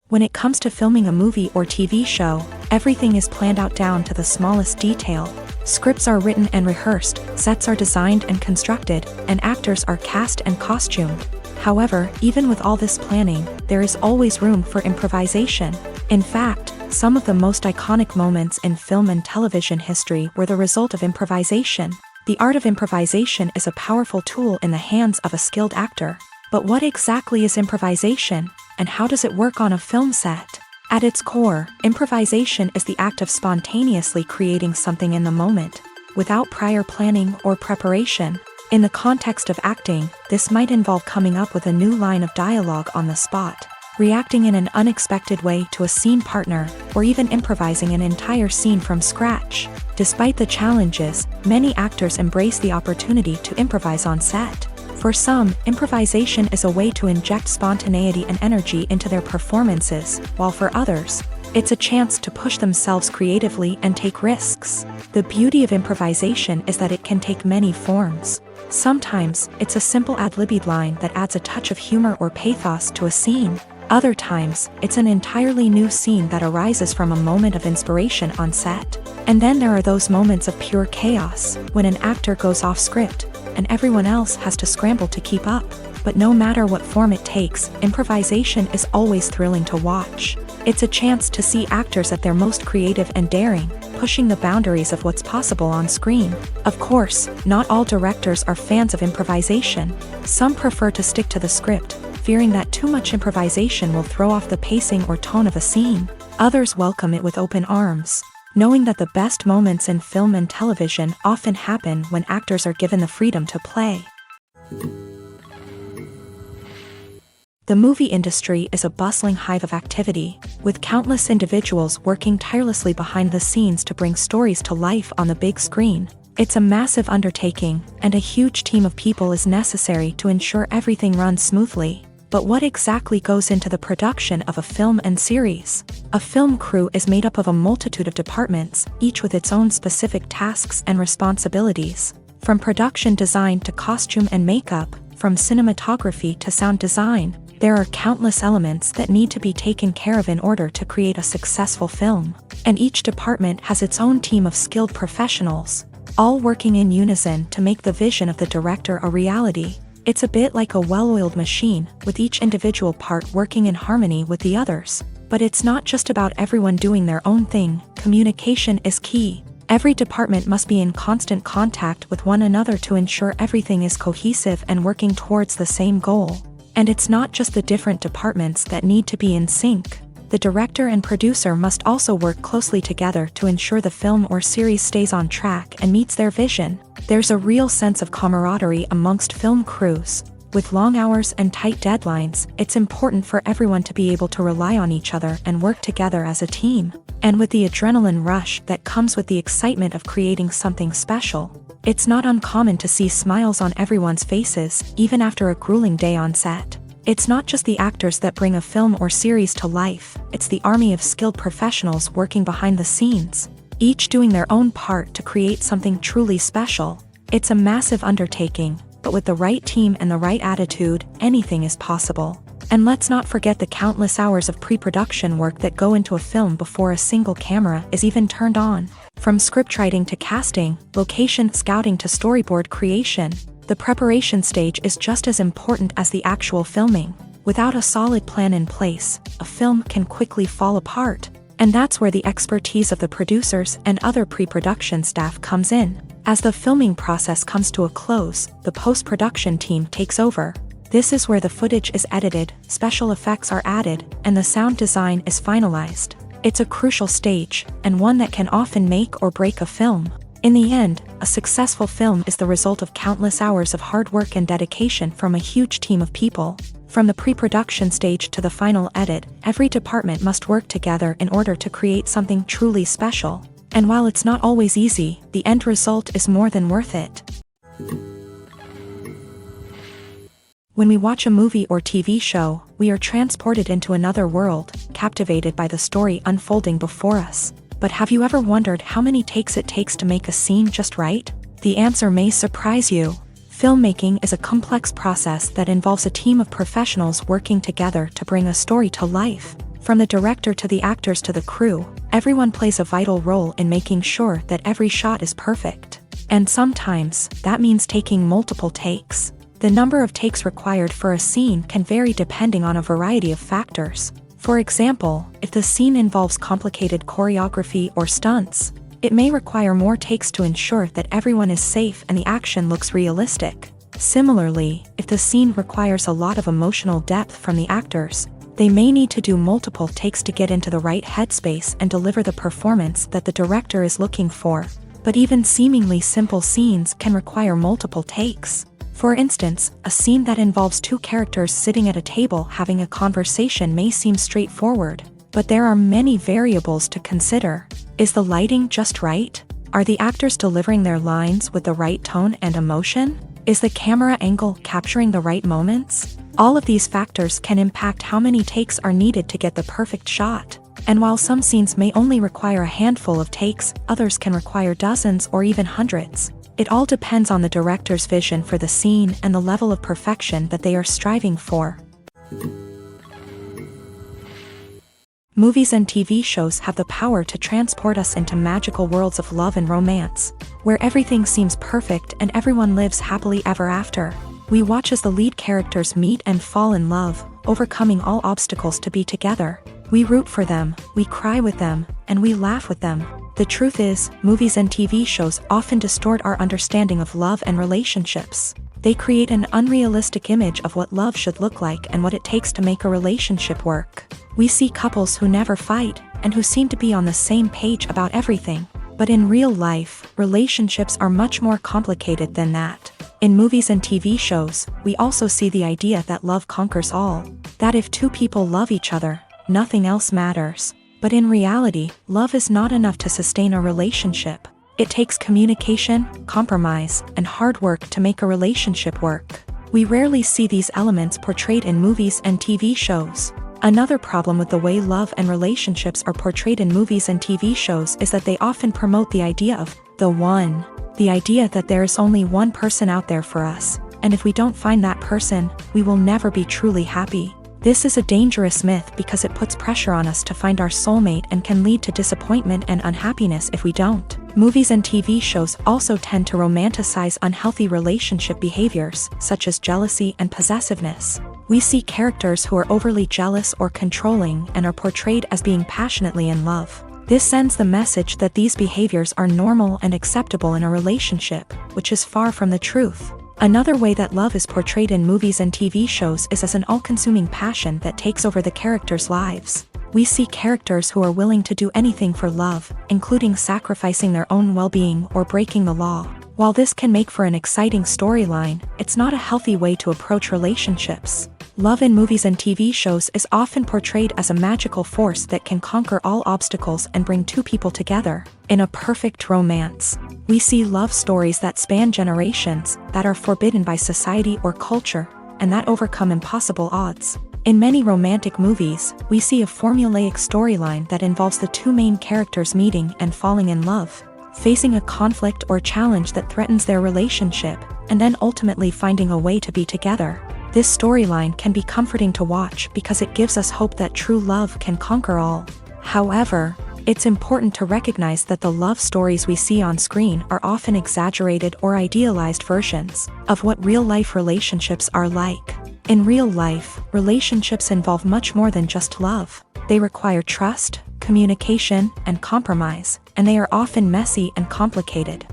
When it comes to filming a movie or TV show, everything is planned out down to the smallest detail. Scripts are written and rehearsed, sets are designed and constructed, and actors are cast and costumed. However, even with all this planning, there is always room for improvisation. In fact, some of the most iconic moments in film and television history were the result of improvisation. The art of improvisation is a powerful tool in the hands of a skilled actor. But what exactly is improvisation, and how does it work on a film set? At its core, improvisation is the act of spontaneously creating something in the moment, without prior planning or preparation. In the context of acting, this might involve coming up with a new line of dialogue on the spot, reacting in an unexpected way to a scene partner, or even improvising an entire scene from scratch. Despite the challenges, many actors embrace the opportunity to improvise on set. For some, improvisation is a way to inject spontaneity and energy into their performances, while for others, it's a chance to push themselves creatively and take risks. The beauty of improvisation is that it can take many forms. Sometimes, it's a simple ad-libbed line that adds a touch of humor or pathos to a scene. Other times, it's an entirely new scene that arises from a moment of inspiration on set. And then there are those moments of pure chaos, when an actor goes off script, and everyone else has to scramble to keep up. But no matter what form it takes, improvisation is always thrilling to watch. It's a chance to see actors at their most creative and daring, pushing the boundaries of what's possible on screen. Of course, not all directors are fans of improvisation. Some prefer to stick to the script, fearing that too much improvisation will throw off the pacing or tone of a scene. Others welcome it with open arms, knowing that the best moments in film and television often happen when actors are given the freedom to play. The movie industry is a bustling hive of activity, with countless individuals working tirelessly behind the scenes to bring stories to life on the big screen. It's a massive undertaking, and a huge team of people is necessary to ensure everything runs smoothly. But what exactly goes into the production of a film and series? A film crew is made up of a multitude of departments, each with its own specific tasks and responsibilities. From production design to costume and makeup, from cinematography to sound design, there are countless elements that need to be taken care of in order to create a successful film. And each department has its own team of skilled professionals, all working in unison to make the vision of the director a reality. It's a bit like a well-oiled machine, with each individual part working in harmony with the others. But it's not just about everyone doing their own thing. Communication is key. Every department must be in constant contact with one another to ensure everything is cohesive and working towards the same goal. And it's not just the different departments that need to be in sync. The director and producer must also work closely together to ensure the film or series stays on track and meets their vision. There's a real sense of camaraderie amongst film crews. With long hours and tight deadlines, it's important for everyone to be able to rely on each other and work together as a team. And with the adrenaline rush that comes with the excitement of creating something special, it's not uncommon to see smiles on everyone's faces, even after a grueling day on set. It's not just the actors that bring a film or series to life, it's the army of skilled professionals working behind the scenes, each doing their own part to create something truly special. It's a massive undertaking, but with the right team and the right attitude, anything is possible. And let's not forget the countless hours of pre-production work that go into a film before a single camera is even turned on. From scriptwriting to casting, location scouting to storyboard creation, the preparation stage is just as important as the actual filming. Without a solid plan in place, a film can quickly fall apart. And that's where the expertise of the producers and other pre-production staff comes in. As the filming process comes to a close, the post-production team takes over. This is where the footage is edited, special effects are added, and the sound design is finalized. It's a crucial stage, and one that can often make or break a film. In the end, a successful film is the result of countless hours of hard work and dedication from a huge team of people. From the pre-production stage to the final edit, every department must work together in order to create something truly special. And while it's not always easy, the end result is more than worth it. When we watch a movie or TV show, we are transported into another world, captivated by the story unfolding before us. But have you ever wondered how many takes it takes to make a scene just right? The answer may surprise you. Filmmaking is a complex process that involves a team of professionals working together to bring a story to life. From the director to the actors to the crew, everyone plays a vital role in making sure that every shot is perfect. And sometimes, that means taking multiple takes. The number of takes required for a scene can vary depending on a variety of factors. For example, if the scene involves complicated choreography or stunts, it may require more takes to ensure that everyone is safe and the action looks realistic. Similarly, if the scene requires a lot of emotional depth from the actors, they may need to do multiple takes to get into the right headspace and deliver the performance that the director is looking for. But even seemingly simple scenes can require multiple takes. For instance, a scene that involves two characters sitting at a table having a conversation may seem straightforward, but there are many variables to consider. Is the lighting just right? Are the actors delivering their lines with the right tone and emotion? Is the camera angle capturing the right moments? All of these factors can impact how many takes are needed to get the perfect shot. And while some scenes may only require a handful of takes, others can require dozens or even hundreds. It all depends on the director's vision for the scene and the level of perfection that they are striving for. Movies and TV shows have the power to transport us into magical worlds of love and romance, where everything seems perfect and everyone lives happily ever after. We watch as the lead characters meet and fall in love, overcoming all obstacles to be together. We root for them, we cry with them, and we laugh with them. The truth is, movies and TV shows often distort our understanding of love and relationships. They create an unrealistic image of what love should look like and what it takes to make a relationship work. We see couples who never fight, and who seem to be on the same page about everything. But in real life, relationships are much more complicated than that. In movies and TV shows, we also see the idea that love conquers all. That if two people love each other, nothing else matters. But in reality, love is not enough to sustain a relationship. It takes communication, compromise, and hard work to make a relationship work. We rarely see these elements portrayed in movies and TV shows. Another problem with the way love and relationships are portrayed in movies and TV shows is that they often promote the idea of the one. The idea that there is only one person out there for us, and if we don't find that person, we will never be truly happy. This is a dangerous myth because it puts pressure on us to find our soulmate and can lead to disappointment and unhappiness if we don't. Movies and TV shows also tend to romanticize unhealthy relationship behaviors, such as jealousy and possessiveness. We see characters who are overly jealous or controlling and are portrayed as being passionately in love. This sends the message that these behaviors are normal and acceptable in a relationship, which is far from the truth. Another way that love is portrayed in movies and TV shows is as an all-consuming passion that takes over the characters' lives. We see characters who are willing to do anything for love, including sacrificing their own well-being or breaking the law. While this can make for an exciting storyline, it's not a healthy way to approach relationships. Love in movies and TV shows is often portrayed as a magical force that can conquer all obstacles and bring two people together. In a perfect romance, we see love stories that span generations, that are forbidden by society or culture, and that overcome impossible odds. In many romantic movies, we see a formulaic storyline that involves the two main characters meeting and falling in love, facing a conflict or challenge that threatens their relationship, and then ultimately finding a way to be together. This storyline can be comforting to watch because it gives us hope that true love can conquer all. However, it's important to recognize that the love stories we see on screen are often exaggerated or idealized versions of what real-life relationships are like. In real life, relationships involve much more than just love. They require trust, communication, and compromise, and they are often messy and complicated.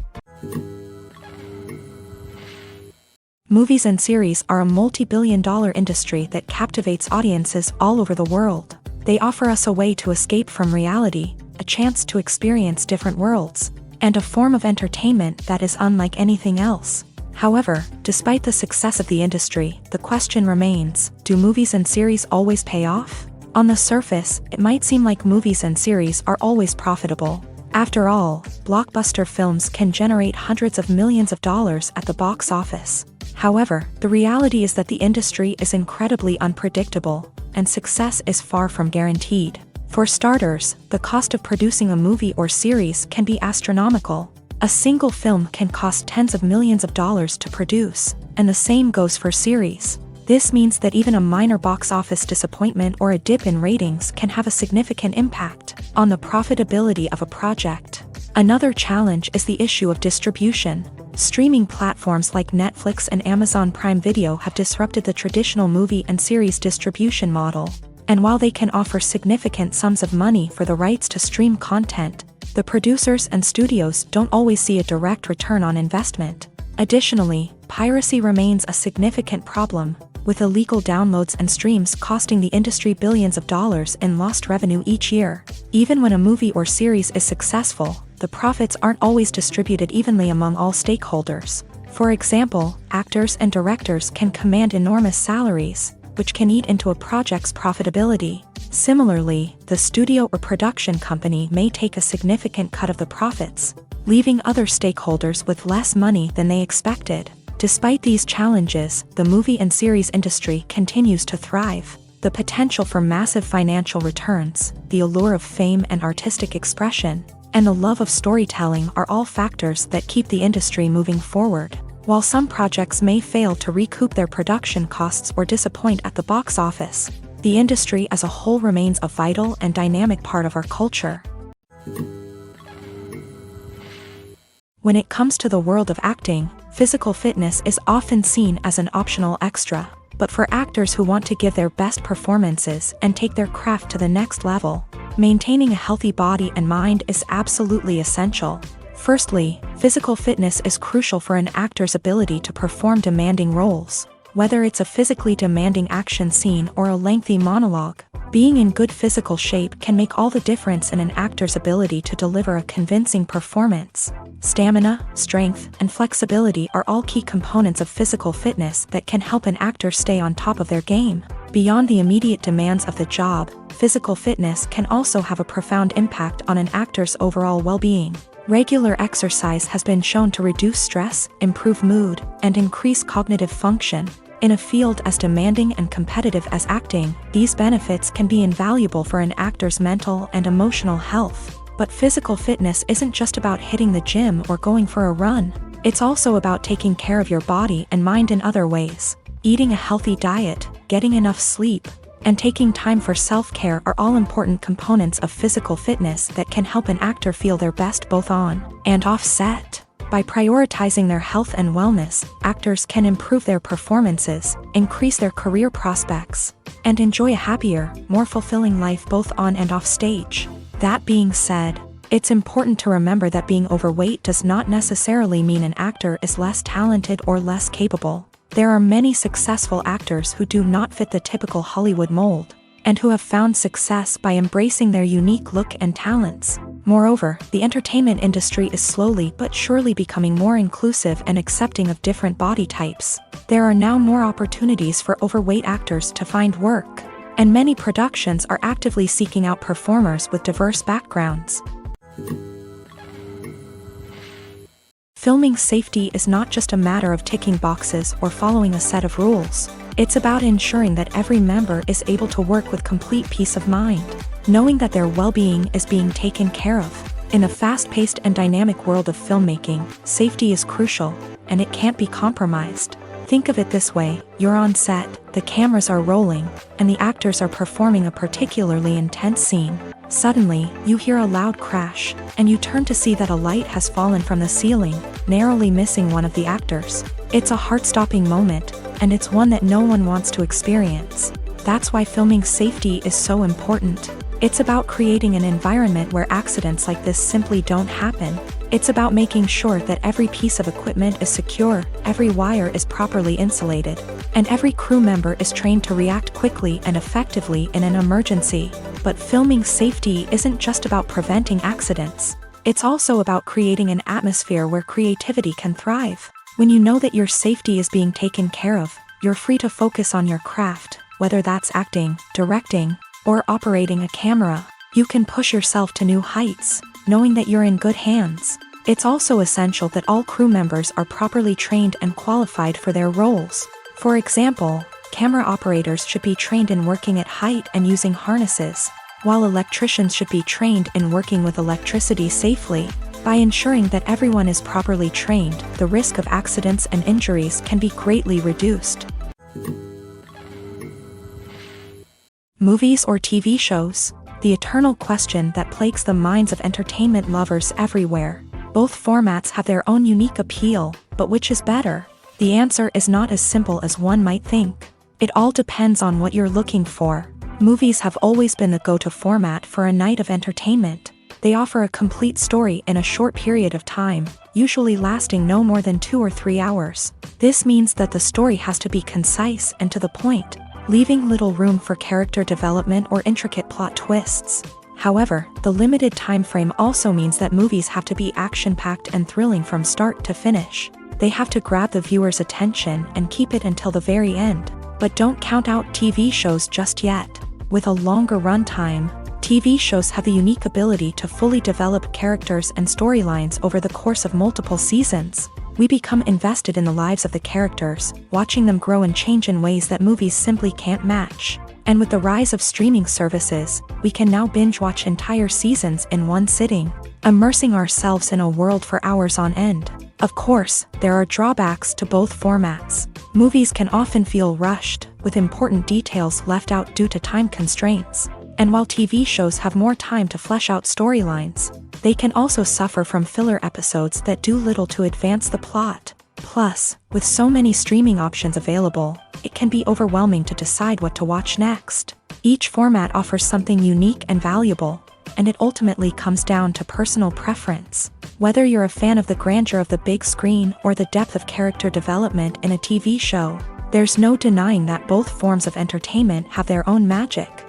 Movies and series are a multi-billion-dollar industry that captivates audiences all over the world. They offer us a way to escape from reality, a chance to experience different worlds, and a form of entertainment that is unlike anything else. However, despite the success of the industry, the question remains, do movies and series always pay off? On the surface, it might seem like movies and series are always profitable. After all, blockbuster films can generate hundreds of millions of dollars at the box office. However, the reality is that the industry is incredibly unpredictable, and success is far from guaranteed. For starters, the cost of producing a movie or series can be astronomical. A single film can cost tens of millions of dollars to produce, and the same goes for series. This means that even a minor box office disappointment or a dip in ratings can have a significant impact on the profitability of a project. Another challenge is the issue of distribution. Streaming platforms like Netflix and Amazon Prime Video have disrupted the traditional movie and series distribution model. And while they can offer significant sums of money for the rights to stream content, the producers and studios don't always see a direct return on investment. Additionally, piracy remains a significant problem, with illegal downloads and streams costing the industry billions of dollars in lost revenue each year. Even when a movie or series is successful, the profits aren't always distributed evenly among all stakeholders. For example, actors and directors can command enormous salaries, which can eat into a project's profitability. Similarly, the studio or production company may take a significant cut of the profits, leaving other stakeholders with less money than they expected. Despite these challenges, the movie and series industry continues to thrive. The potential for massive financial returns, the allure of fame and artistic expression, and the love of storytelling are all factors that keep the industry moving forward. While some projects may fail to recoup their production costs or disappoint at the box office, the industry as a whole remains a vital and dynamic part of our culture. When it comes to the world of acting, physical fitness is often seen as an optional extra. But for actors who want to give their best performances and take their craft to the next level, maintaining a healthy body and mind is absolutely essential. Firstly, physical fitness is crucial for an actor's ability to perform demanding roles. Whether it's a physically demanding action scene or a lengthy monologue, being in good physical shape can make all the difference in an actor's ability to deliver a convincing performance. Stamina, strength, and flexibility are all key components of physical fitness that can help an actor stay on top of their game. Beyond the immediate demands of the job, physical fitness can also have a profound impact on an actor's overall well-being. Regular exercise has been shown to reduce stress, improve mood, and increase cognitive function. In a field as demanding and competitive as acting, these benefits can be invaluable for an actor's mental and emotional health. But physical fitness isn't just about hitting the gym or going for a run. It's also about taking care of your body and mind in other ways. Eating a healthy diet, getting enough sleep, and taking time for self-care are all important components of physical fitness that can help an actor feel their best both on and off set. By prioritizing their health and wellness, actors can improve their performances, increase their career prospects, and enjoy a happier, more fulfilling life both on and off stage. That being said, it's important to remember that being overweight does not necessarily mean an actor is less talented or less capable. There are many successful actors who do not fit the typical Hollywood mold, and who have found success by embracing their unique look and talents. Moreover, the entertainment industry is slowly but surely becoming more inclusive and accepting of different body types. There are now more opportunities for overweight actors to find work, and many productions are actively seeking out performers with diverse backgrounds. Filming safety is not just a matter of ticking boxes or following a set of rules. It's about ensuring that every member is able to work with complete peace of mind, knowing that their well-being is being taken care of. In a fast-paced and dynamic world of filmmaking, safety is crucial, and it can't be compromised. Think of it this way: you're on set, the cameras are rolling, and the actors are performing a particularly intense scene. Suddenly, you hear a loud crash, and you turn to see that a light has fallen from the ceiling, narrowly missing one of the actors. It's a heart-stopping moment, and it's one that no one wants to experience. That's why filming safety is so important. It's about creating an environment where accidents like this simply don't happen. It's about making sure that every piece of equipment is secure, every wire is properly insulated, and every crew member is trained to react quickly and effectively in an emergency. But filming safety isn't just about preventing accidents. It's also about creating an atmosphere where creativity can thrive. When you know that your safety is being taken care of, you're free to focus on your craft, whether that's acting, directing, or operating a camera. You can push yourself to new heights, knowing that you're in good hands. It's also essential that all crew members are properly trained and qualified for their roles. For example, camera operators should be trained in working at height and using harnesses, while electricians should be trained in working with electricity safely. By ensuring that everyone is properly trained, the risk of accidents and injuries can be greatly reduced. Movies or TV shows? The eternal question that plagues the minds of entertainment lovers everywhere. Both formats have their own unique appeal, but which is better? The answer is not as simple as one might think. It all depends on what you're looking for. Movies have always been the go-to format for a night of entertainment. They offer a complete story in a short period of time, usually lasting no more than 2 or 3 hours. This means that the story has to be concise and to the point, leaving little room for character development or intricate plot twists. However, the limited time frame also means that movies have to be action-packed and thrilling from start to finish. They have to grab the viewer's attention and keep it until the very end. But don't count out TV shows just yet. With a longer runtime, TV shows have the unique ability to fully develop characters and storylines over the course of multiple seasons. We become invested in the lives of the characters, watching them grow and change in ways that movies simply can't match. And with the rise of streaming services, we can now binge-watch entire seasons in one sitting, immersing ourselves in a world for hours on end. Of course, there are drawbacks to both formats. Movies can often feel rushed, with important details left out due to time constraints. And while TV shows have more time to flesh out storylines, they can also suffer from filler episodes that do little to advance the plot. Plus, with so many streaming options available, it can be overwhelming to decide what to watch next. Each format offers something unique and valuable, and it ultimately comes down to personal preference. Whether you're a fan of the grandeur of the big screen or the depth of character development in a TV show, there's no denying that both forms of entertainment have their own magic.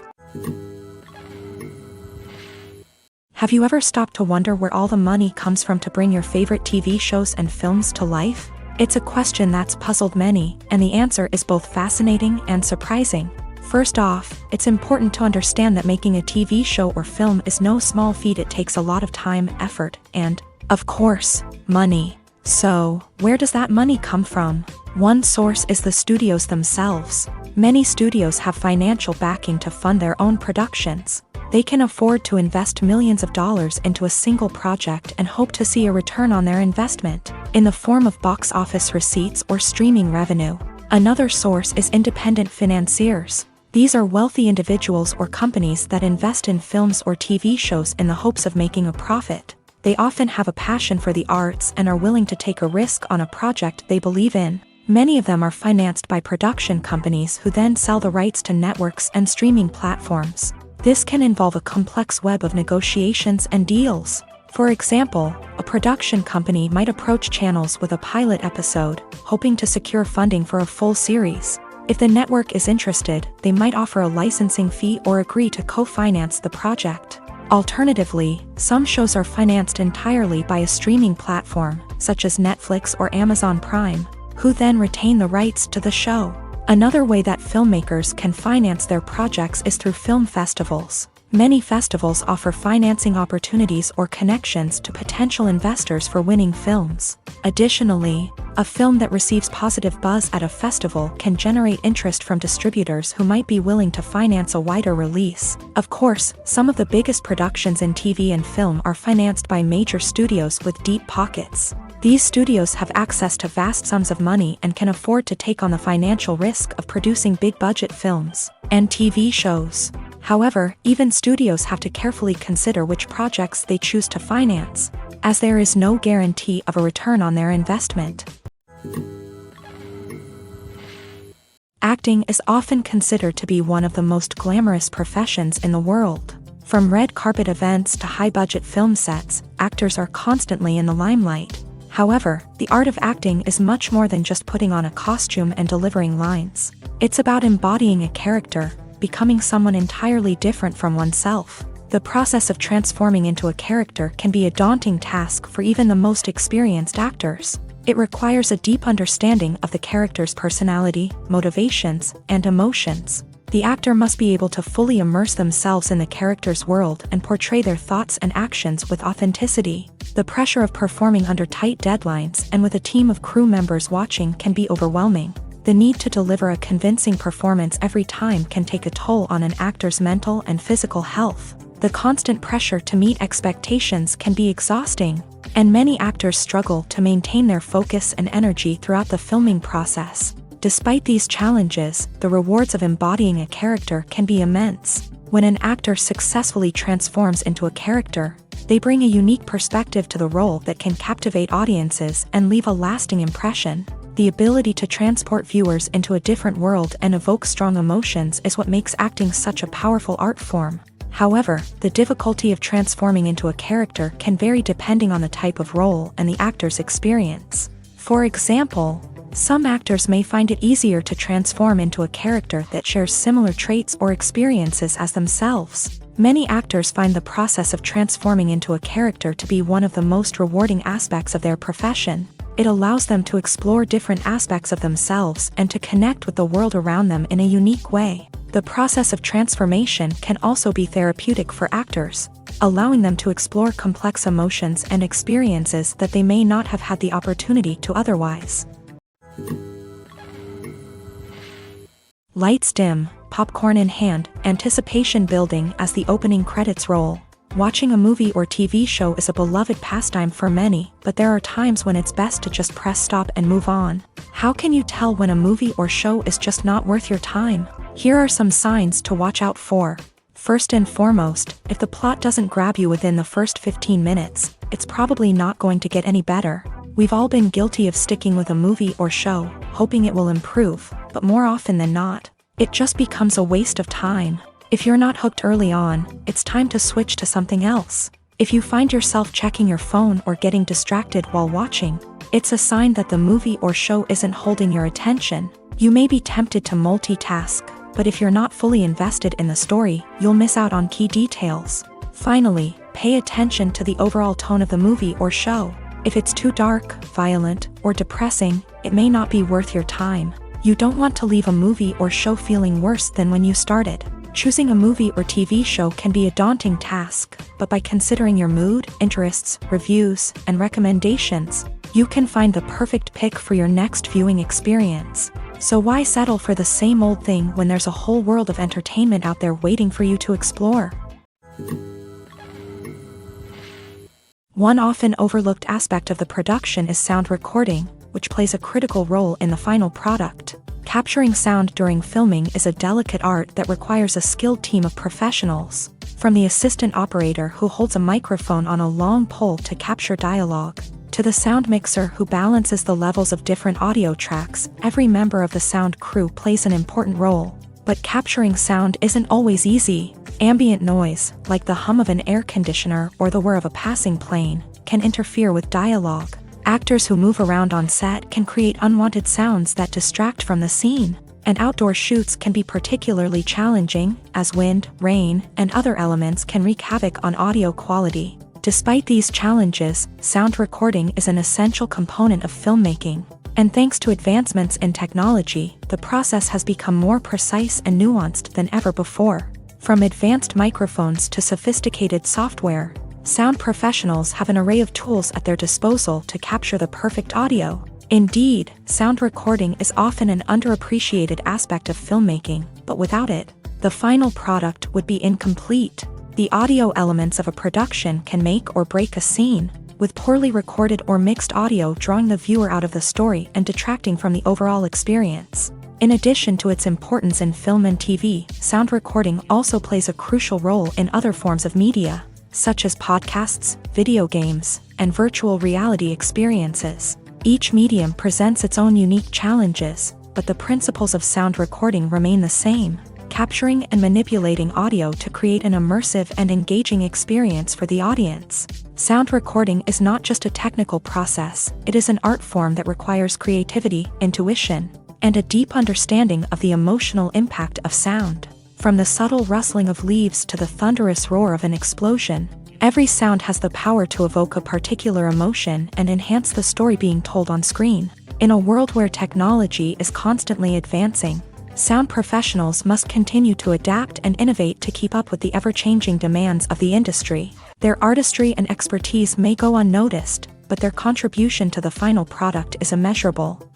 Have you ever stopped to wonder where all the money comes from to bring your favorite TV shows and films to life? It's a question that's puzzled many, and the answer is both fascinating and surprising. First off, it's important to understand that making a TV show or film is no small feat. It takes a lot of time, effort, and, of course, money. So, where does that money come from? One source is the studios themselves. Many studios have financial backing to fund their own productions. They can afford to invest millions of dollars into a single project and hope to see a return on their investment, in the form of box office receipts or streaming revenue. Another source is independent financiers. These are wealthy individuals or companies that invest in films or TV shows in the hopes of making a profit. They often have a passion for the arts and are willing to take a risk on a project they believe in. Many of them are financed by production companies who then sell the rights to networks and streaming platforms. This can involve a complex web of negotiations and deals. For example, a production company might approach channels with a pilot episode, hoping to secure funding for a full series. If the network is interested, they might offer a licensing fee or agree to co-finance the project. Alternatively, some shows are financed entirely by a streaming platform, such as Netflix or Amazon Prime, who then retain the rights to the show. Another way that filmmakers can finance their projects is through film festivals. Many festivals offer financing opportunities or connections to potential investors for winning films. Additionally, a film that receives positive buzz at a festival can generate interest from distributors who might be willing to finance a wider release. Of course, some of the biggest productions in TV and film are financed by major studios with deep pockets. These studios have access to vast sums of money and can afford to take on the financial risk of producing big-budget films and TV shows. However, even studios have to carefully consider which projects they choose to finance, as there is no guarantee of a return on their investment. Acting is often considered to be one of the most glamorous professions in the world. From red carpet events to high-budget film sets, actors are constantly in the limelight. However, the art of acting is much more than just putting on a costume and delivering lines. It's about embodying a character, becoming someone entirely different from oneself. The process of transforming into a character can be a daunting task for even the most experienced actors. It requires a deep understanding of the character's personality, motivations, and emotions. The actor must be able to fully immerse themselves in the character's world and portray their thoughts and actions with authenticity. The pressure of performing under tight deadlines and with a team of crew members watching can be overwhelming. The need to deliver a convincing performance every time can take a toll on an actor's mental and physical health. The constant pressure to meet expectations can be exhausting, and many actors struggle to maintain their focus and energy throughout the filming process. Despite these challenges, the rewards of embodying a character can be immense. When an actor successfully transforms into a character, they bring a unique perspective to the role that can captivate audiences and leave a lasting impression. The ability to transport viewers into a different world and evoke strong emotions is what makes acting such a powerful art form. However, the difficulty of transforming into a character can vary depending on the type of role and the actor's experience. For example, some actors may find it easier to transform into a character that shares similar traits or experiences as themselves, Many actors find the process of transforming into a character to be one of the most rewarding aspects of their profession. It allows them to explore different aspects of themselves and to connect with the world around them in a unique way. The process of transformation can also be therapeutic for actors, allowing them to explore complex emotions and experiences that they may not have had the opportunity to otherwise. Lights dim, popcorn in hand, anticipation building as the opening credits roll. Watching a movie or TV show is a beloved pastime for many, but there are times when it's best to just press stop and move on. How can you tell when a movie or show is just not worth your time? Here are some signs to watch out for. First and foremost, if the plot doesn't grab you within the first 15 minutes, it's probably not going to get any better. We've all been guilty of sticking with a movie or show, hoping it will improve, but more often than not, it just becomes a waste of time. If you're not hooked early on, it's time to switch to something else. If you find yourself checking your phone or getting distracted while watching, it's a sign that the movie or show isn't holding your attention. You may be tempted to multitask, but if you're not fully invested in the story, you'll miss out on key details. Finally, pay attention to the overall tone of the movie or show. If it's too dark, violent, or depressing, it may not be worth your time. You don't want to leave a movie or show feeling worse than when you started. Choosing a movie or TV show can be a daunting task, but by considering your mood, interests, reviews, and recommendations, you can find the perfect pick for your next viewing experience. So why settle for the same old thing when there's a whole world of entertainment out there waiting for you to explore? One often overlooked aspect of the production is sound recording, which plays a critical role in the final product. Capturing sound during filming is a delicate art that requires a skilled team of professionals. From the assistant operator who holds a microphone on a long pole to capture dialogue, to the sound mixer who balances the levels of different audio tracks, every member of the sound crew plays an important role. But capturing sound isn't always easy. Ambient noise, like the hum of an air conditioner or the whir of a passing plane, can interfere with dialogue. Actors who move around on set can create unwanted sounds that distract from the scene, and outdoor shoots can be particularly challenging, as wind, rain, and other elements can wreak havoc on audio quality. Despite these challenges, sound recording is an essential component of filmmaking, and thanks to advancements in technology, the process has become more precise and nuanced than ever before. From advanced microphones to sophisticated software, sound professionals have an array of tools at their disposal to capture the perfect audio. Indeed, sound recording is often an underappreciated aspect of filmmaking, but without it, the final product would be incomplete. The audio elements of a production can make or break a scene, with poorly recorded or mixed audio drawing the viewer out of the story and detracting from the overall experience. In addition to its importance in film and TV, sound recording also plays a crucial role in other forms of media, such as podcasts, video games, and virtual reality experiences. Each medium presents its own unique challenges, but the principles of sound recording remain the same, capturing and manipulating audio to create an immersive and engaging experience for the audience. Sound recording is not just a technical process, it is an art form that requires creativity, intuition, and a deep understanding of the emotional impact of sound. From the subtle rustling of leaves to the thunderous roar of an explosion, every sound has the power to evoke a particular emotion and enhance the story being told on screen. In a world where technology is constantly advancing, sound professionals must continue to adapt and innovate to keep up with the ever-changing demands of the industry. Their artistry and expertise may go unnoticed, but their contribution to the final product is immeasurable.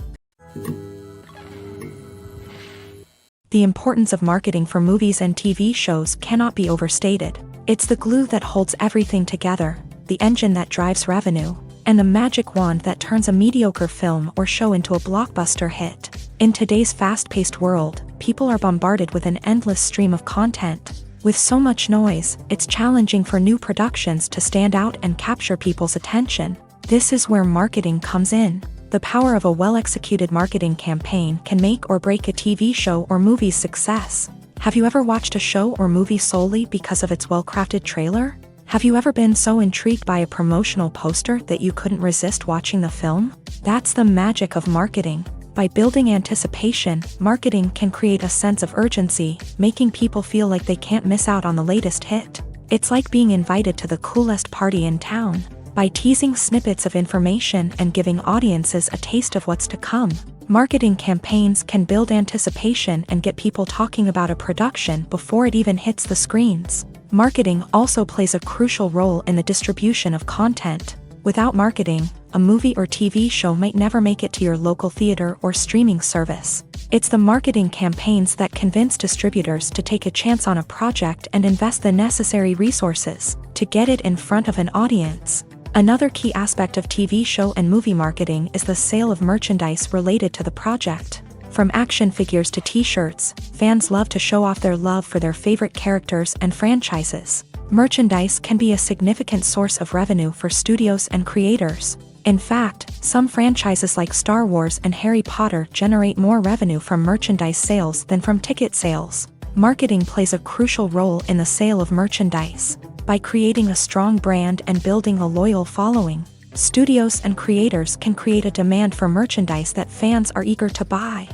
The importance of marketing for movies and TV shows cannot be overstated. It's the glue that holds everything together, the engine that drives revenue, and the magic wand that turns a mediocre film or show into a blockbuster hit. In today's fast-paced world, people are bombarded with an endless stream of content. With so much noise, it's challenging for new productions to stand out and capture people's attention. This is where marketing comes in. The power of a well-executed marketing campaign can make or break a TV show or movie's success. Have you ever watched a show or movie solely because of its well-crafted trailer? Have you ever been so intrigued by a promotional poster that you couldn't resist watching the film? That's the magic of marketing. By building anticipation, marketing can create a sense of urgency, making people feel like they can't miss out on the latest hit. It's like being invited to the coolest party in town. By teasing snippets of information and giving audiences a taste of what's to come, marketing campaigns can build anticipation and get people talking about a production before it even hits the screens. Marketing also plays a crucial role in the distribution of content. Without marketing, a movie or TV show might never make it to your local theater or streaming service. It's the marketing campaigns that convince distributors to take a chance on a project and invest the necessary resources to get it in front of an audience. Another key aspect of TV show and movie marketing is the sale of merchandise related to the project. From action figures to t-shirts, fans love to show off their love for their favorite characters and franchises. Merchandise can be a significant source of revenue for studios and creators. In fact, some franchises like Star Wars and Harry Potter generate more revenue from merchandise sales than from ticket sales. Marketing plays a crucial role in the sale of merchandise. By creating a strong brand and building a loyal following, studios and creators can create a demand for merchandise that fans are eager to buy.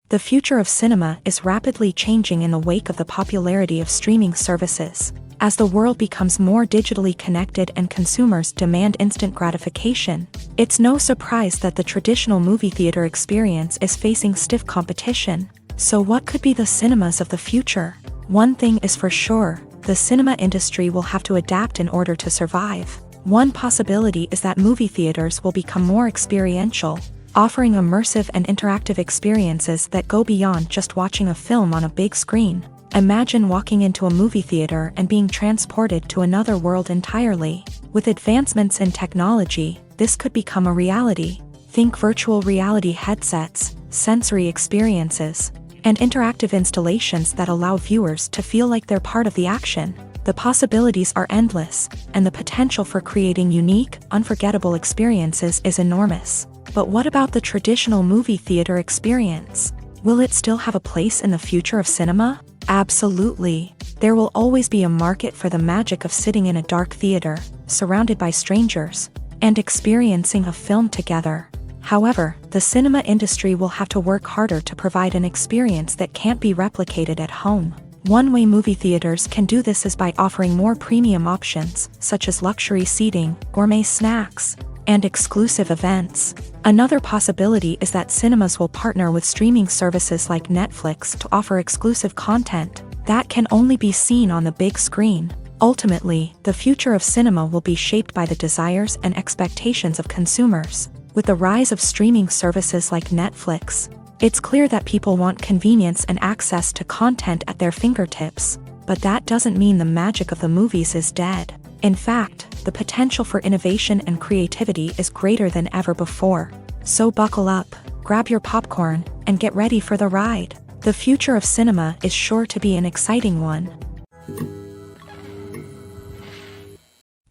The future of cinema is rapidly changing in the wake of the popularity of streaming services. As the world becomes more digitally connected and consumers demand instant gratification, it's no surprise that the traditional movie theater experience is facing stiff competition. So what could be the cinemas of the future? One thing is for sure, the cinema industry will have to adapt in order to survive. One possibility is that movie theaters will become more experiential, offering immersive and interactive experiences that go beyond just watching a film on a big screen. Imagine walking into a movie theater and being transported to another world entirely. With advancements in technology, this could become a reality. Think virtual reality headsets, sensory experiences, and interactive installations that allow viewers to feel like they're part of the action. The possibilities are endless, and the potential for creating unique, unforgettable experiences is enormous. But what about the traditional movie theater experience? Will it still have a place in the future of cinema? Absolutely. There will always be a market for the magic of sitting in a dark theater, surrounded by strangers, and experiencing a film together. However, the cinema industry will have to work harder to provide an experience that can't be replicated at home. One way movie theaters can do this is by offering more premium options, such as luxury seating, gourmet snacks, and exclusive events. Another possibility is that cinemas will partner with streaming services like Netflix to offer exclusive content that can only be seen on the big screen. Ultimately, the future of cinema will be shaped by the desires and expectations of consumers. With the rise of streaming services like Netflix, it's clear that people want convenience and access to content at their fingertips. But that doesn't mean the magic of the movies is dead. In fact, the potential for innovation and creativity is greater than ever before. So buckle up, grab your popcorn, and get ready for the ride. The future of cinema is sure to be an exciting one.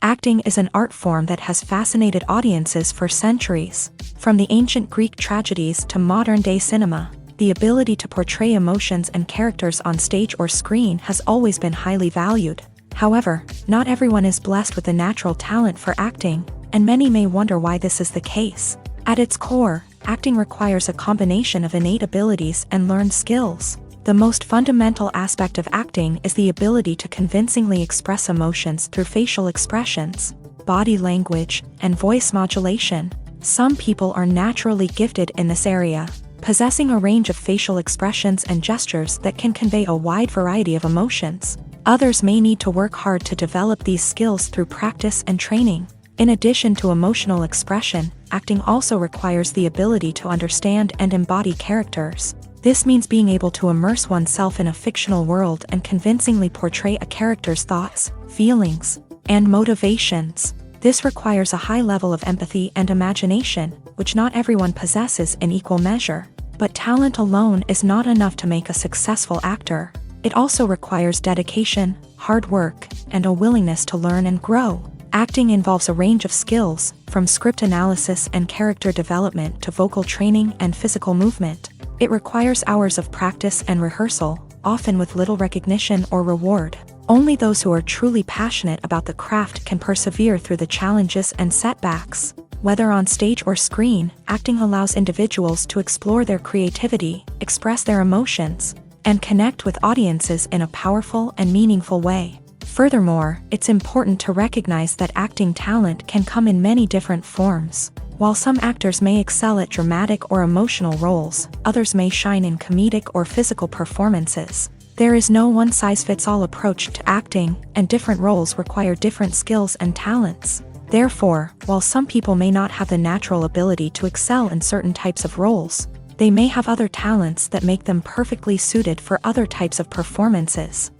Acting is an art form that has fascinated audiences for centuries. From the ancient Greek tragedies to modern-day cinema, the ability to portray emotions and characters on stage or screen has always been highly valued. However, not everyone is blessed with the natural talent for acting, and many may wonder why this is the case. At its core, acting requires a combination of innate abilities and learned skills. The most fundamental aspect of acting is the ability to convincingly express emotions through facial expressions, body language, and voice modulation. Some people are naturally gifted in this area, possessing a range of facial expressions and gestures that can convey a wide variety of emotions. Others may need to work hard to develop these skills through practice and training. In addition to emotional expression, acting also requires the ability to understand and embody characters. This means being able to immerse oneself in a fictional world and convincingly portray a character's thoughts, feelings, and motivations. This requires a high level of empathy and imagination, which not everyone possesses in equal measure. But talent alone is not enough to make a successful actor. It also requires dedication, hard work, and a willingness to learn and grow. Acting involves a range of skills, from script analysis and character development to vocal training and physical movement. It requires hours of practice and rehearsal, often with little recognition or reward. Only those who are truly passionate about the craft can persevere through the challenges and setbacks. Whether on stage or screen, acting allows individuals to explore their creativity, express their emotions, and connect with audiences in a powerful and meaningful way. Furthermore, it's important to recognize that acting talent can come in many different forms. While some actors may excel at dramatic or emotional roles, others may shine in comedic or physical performances. There is no one-size-fits-all approach to acting, and different roles require different skills and talents. Therefore, while some people may not have the natural ability to excel in certain types of roles, they may have other talents that make them perfectly suited for other types of performances.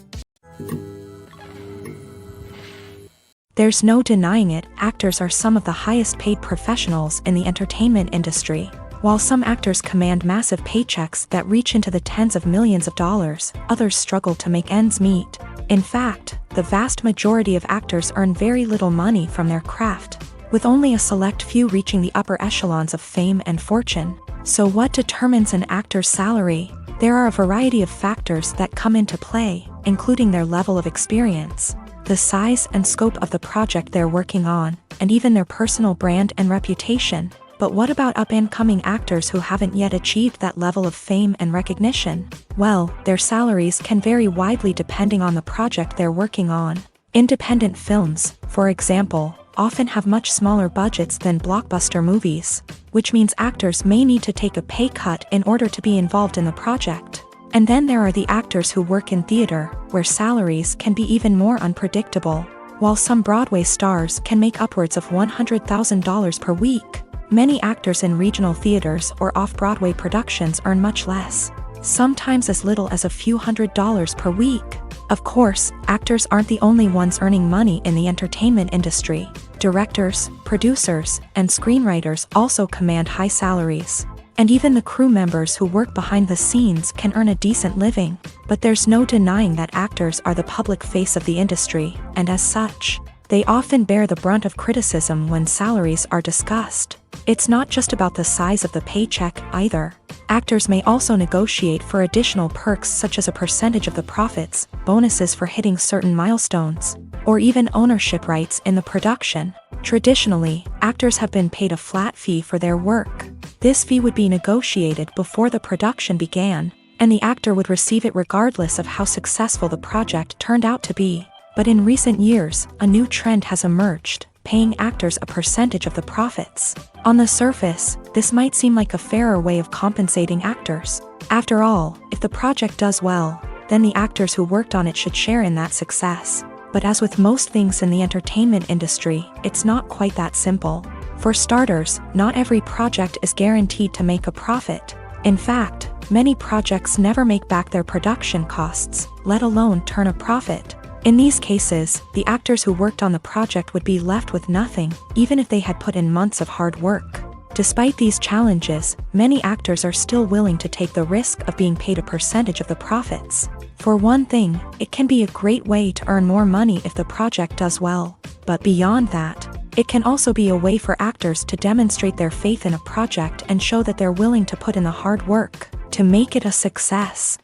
There's no denying it, actors are some of the highest paid professionals in the entertainment industry. While some actors command massive paychecks that reach into the tens of millions of dollars, others struggle to make ends meet. In fact, the vast majority of actors earn very little money from their craft, with only a select few reaching the upper echelons of fame and fortune. So what determines an actor's salary? There are a variety of factors that come into play, including their level of experience, the size and scope of the project they're working on, and even their personal brand and reputation. But what about up-and-coming actors who haven't yet achieved that level of fame and recognition? Well, their salaries can vary widely depending on the project they're working on. Independent films, for example, often have much smaller budgets than blockbuster movies, which means actors may need to take a pay cut in order to be involved in the project. And then there are the actors who work in theater, where salaries can be even more unpredictable. While some Broadway stars can make upwards of $100,000 per week, many actors in regional theaters or off-Broadway productions earn much less, sometimes as little as a few $100s per week. Of course, actors aren't the only ones earning money in the entertainment industry. Directors, producers, and screenwriters also command high salaries. And even the crew members who work behind the scenes can earn a decent living. But there's no denying that actors are the public face of the industry, and as such, they often bear the brunt of criticism when salaries are discussed. It's not just about the size of the paycheck, either. Actors may also negotiate for additional perks such as a percentage of the profits, bonuses for hitting certain milestones, or even ownership rights in the production. Traditionally, actors have been paid a flat fee for their work. This fee would be negotiated before the production began, and the actor would receive it regardless of how successful the project turned out to be. But in recent years, a new trend has emerged, paying actors a percentage of the profits. On the surface, this might seem like a fairer way of compensating actors. After all, if the project does well, then the actors who worked on it should share in that success. But as with most things in the entertainment industry, it's not quite that simple. For starters, not every project is guaranteed to make a profit. In fact, many projects never make back their production costs, let alone turn a profit. In these cases, the actors who worked on the project would be left with nothing, even if they had put in months of hard work. Despite these challenges, many actors are still willing to take the risk of being paid a percentage of the profits. For one thing, it can be a great way to earn more money if the project does well. But beyond that, it can also be a way for actors to demonstrate their faith in a project and show that they're willing to put in the hard work to make it a success.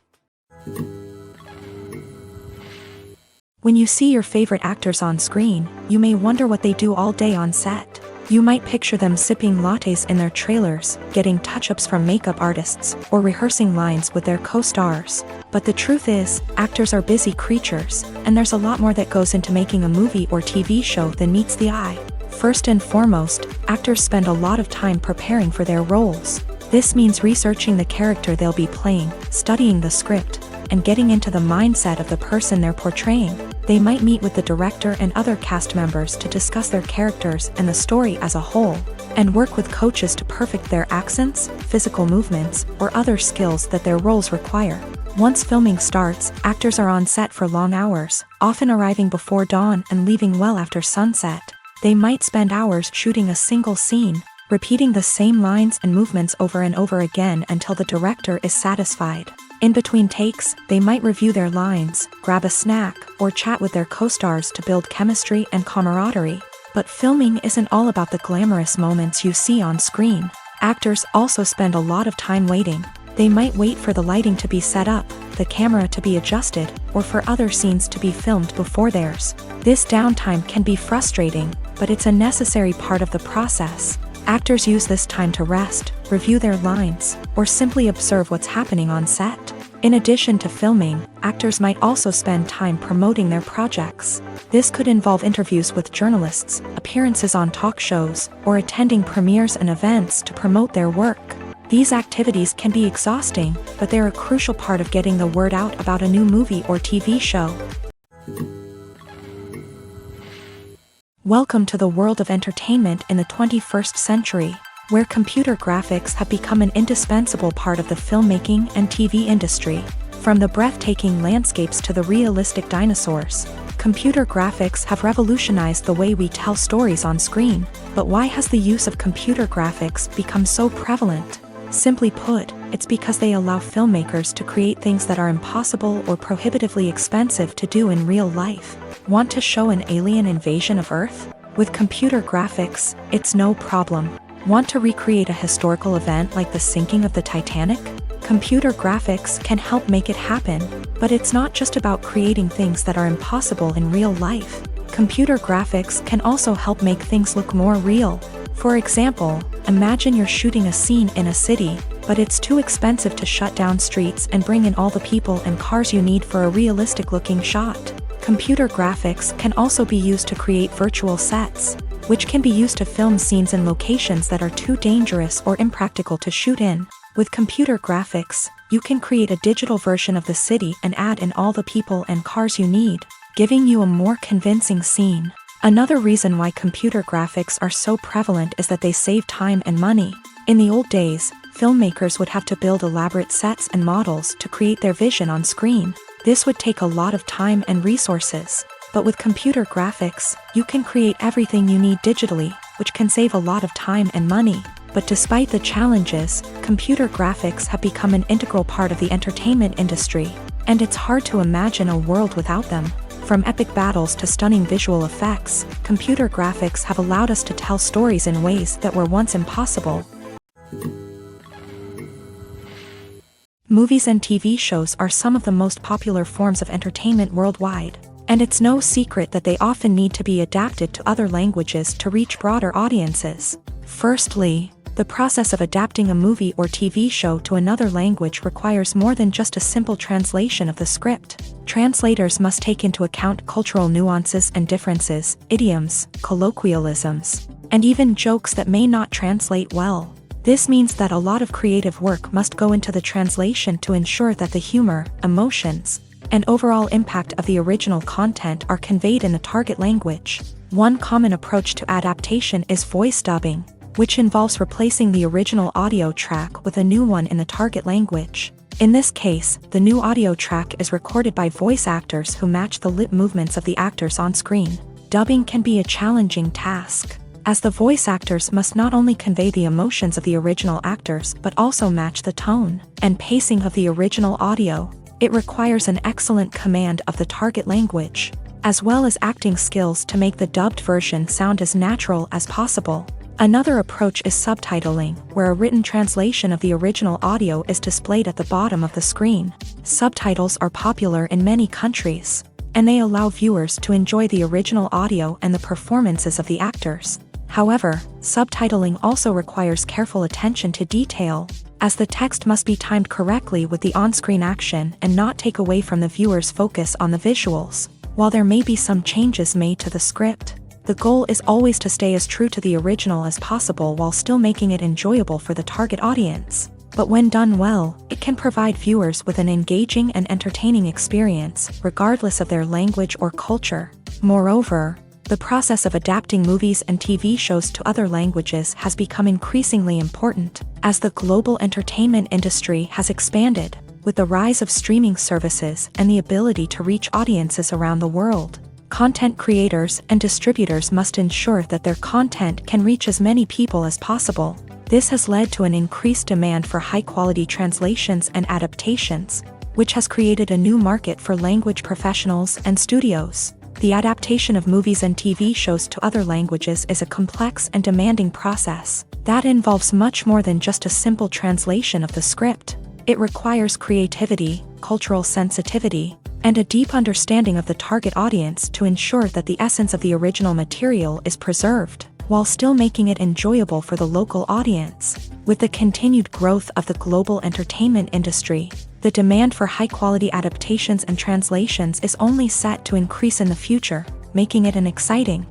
When you see your favorite actors on screen, you may wonder what they do all day on set. You might picture them sipping lattes in their trailers, getting touch-ups from makeup artists, or rehearsing lines with their co-stars. But the truth is, actors are busy creatures, and there's a lot more that goes into making a movie or TV show than meets the eye. First and foremost, actors spend a lot of time preparing for their roles. This means researching the character they'll be playing, studying the script, and getting into the mindset of the person they're portraying. They might meet with the director and other cast members to discuss their characters and the story as a whole, and work with coaches to perfect their accents, physical movements, or other skills that their roles require. Once filming starts, actors are on set for long hours, often arriving before dawn and leaving well after sunset. They might spend hours shooting a single scene, repeating the same lines and movements over and over again until the director is satisfied. In between takes, they might review their lines, grab a snack, or chat with their co-stars to build chemistry and camaraderie. But filming isn't all about the glamorous moments you see on screen. Actors also spend a lot of time waiting. They might wait for the lighting to be set up, the camera to be adjusted, or for other scenes to be filmed before theirs. This downtime can be frustrating, but it's a necessary part of the process. Actors use this time to rest, review their lines, or simply observe what's happening on set. In addition to filming, actors might also spend time promoting their projects. This could involve interviews with journalists, appearances on talk shows, or attending premieres and events to promote their work. These activities can be exhausting, but they're a crucial part of getting the word out about a new movie or TV show. Welcome to the world of entertainment in the 21st century, where computer graphics have become an indispensable part of the filmmaking and TV industry. From the breathtaking landscapes to the realistic dinosaurs, computer graphics have revolutionized the way we tell stories on screen. But why has the use of computer graphics become so prevalent? Simply put, it's because they allow filmmakers to create things that are impossible or prohibitively expensive to do in real life. Want to show an alien invasion of Earth? With computer graphics, it's no problem. Want to recreate a historical event like the sinking of the Titanic? Computer graphics can help make it happen, but it's not just about creating things that are impossible in real life. Computer graphics can also help make things look more real. For example, imagine you're shooting a scene in a city, but it's too expensive to shut down streets and bring in all the people and cars you need for a realistic-looking shot. Computer graphics can also be used to create virtual sets, which can be used to film scenes in locations that are too dangerous or impractical to shoot in. With computer graphics, you can create a digital version of the city and add in all the people and cars you need, giving you a more convincing scene. Another reason why computer graphics are so prevalent is that they save time and money. In the old days, filmmakers would have to build elaborate sets and models to create their vision on screen. This would take a lot of time and resources. But with computer graphics, you can create everything you need digitally, which can save a lot of time and money. But despite the challenges, computer graphics have become an integral part of the entertainment industry, and it's hard to imagine a world without them. From epic battles to stunning visual effects, computer graphics have allowed us to tell stories in ways that were once impossible. Movies and TV shows are some of the most popular forms of entertainment worldwide, and it's no secret that they often need to be adapted to other languages to reach broader audiences. Firstly, the process of adapting a movie or TV show to another language requires more than just a simple translation of the script. Translators must take into account cultural nuances and differences, idioms, colloquialisms, and even jokes that may not translate well. This means that a lot of creative work must go into the translation to ensure that the humor, emotions, and overall impact of the original content are conveyed in the target language. One common approach to adaptation is voice dubbing, which involves replacing the original audio track with a new one in the target language. In this case, the new audio track is recorded by voice actors who match the lip movements of the actors on screen. Dubbing can be a challenging task, as the voice actors must not only convey the emotions of the original actors but also match the tone and pacing of the original audio. It requires an excellent command of the target language, as well as acting skills to make the dubbed version sound as natural as possible. Another approach is subtitling, where a written translation of the original audio is displayed at the bottom of the screen. Subtitles are popular in many countries, and they allow viewers to enjoy the original audio and the performances of the actors. However, subtitling also requires careful attention to detail, as the text must be timed correctly with the on-screen action and not take away from the viewer's focus on the visuals. While there may be some changes made to the script, the goal is always to stay as true to the original as possible while still making it enjoyable for the target audience. But when done well, it can provide viewers with an engaging and entertaining experience, regardless of their language or culture. Moreover, the process of adapting movies and TV shows to other languages has become increasingly important, as the global entertainment industry has expanded, with the rise of streaming services and the ability to reach audiences around the world. Content creators and distributors must ensure that their content can reach as many people as possible. This has led to an increased demand for high-quality translations and adaptations, which has created a new market for language professionals and studios. The adaptation of movies and TV shows to other languages is a complex and demanding process that involves much more than just a simple translation of the script. It requires creativity, cultural sensitivity, and a deep understanding of the target audience to ensure that the essence of the original material is preserved, while still making it enjoyable for the local audience. With the continued growth of the global entertainment industry, the demand for high-quality adaptations and translations is only set to increase in the future, making it an exciting.